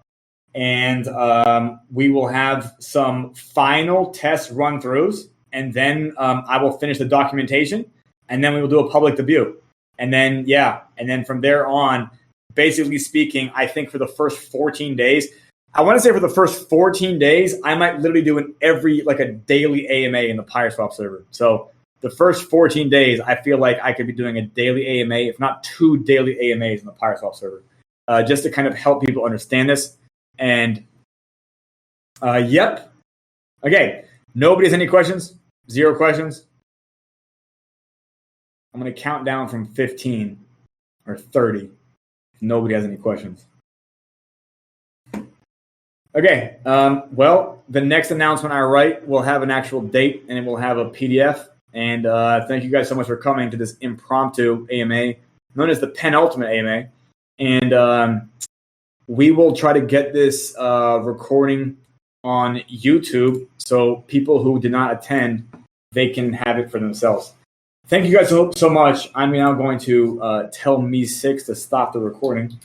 And we will have some final test run-throughs, and then I will finish the documentation, and then we will do a public debut. And then, and then from there on, basically speaking, I think for the first 14 days, I want to say for the first 14 days, I might literally do a daily AMA in the PySwap server. So the first 14 days, I feel like I could be doing a daily AMA, if not 2 daily AMAs in the PySwap server, just to kind of help people understand this. And yep. Okay. Nobody has any questions? 0 questions? I'm going to count down from 15 or 30 if nobody has any questions. Okay. Well, the next announcement I write will have an actual date, and it will have a PDF. And thank you guys so much for coming to this impromptu AMA known as the Penultimate AMA. And we will try to get this recording on YouTube so people who did not attend, they can have it for themselves. Thank you guys so much. I'm now going to tell Me6 to stop the recording.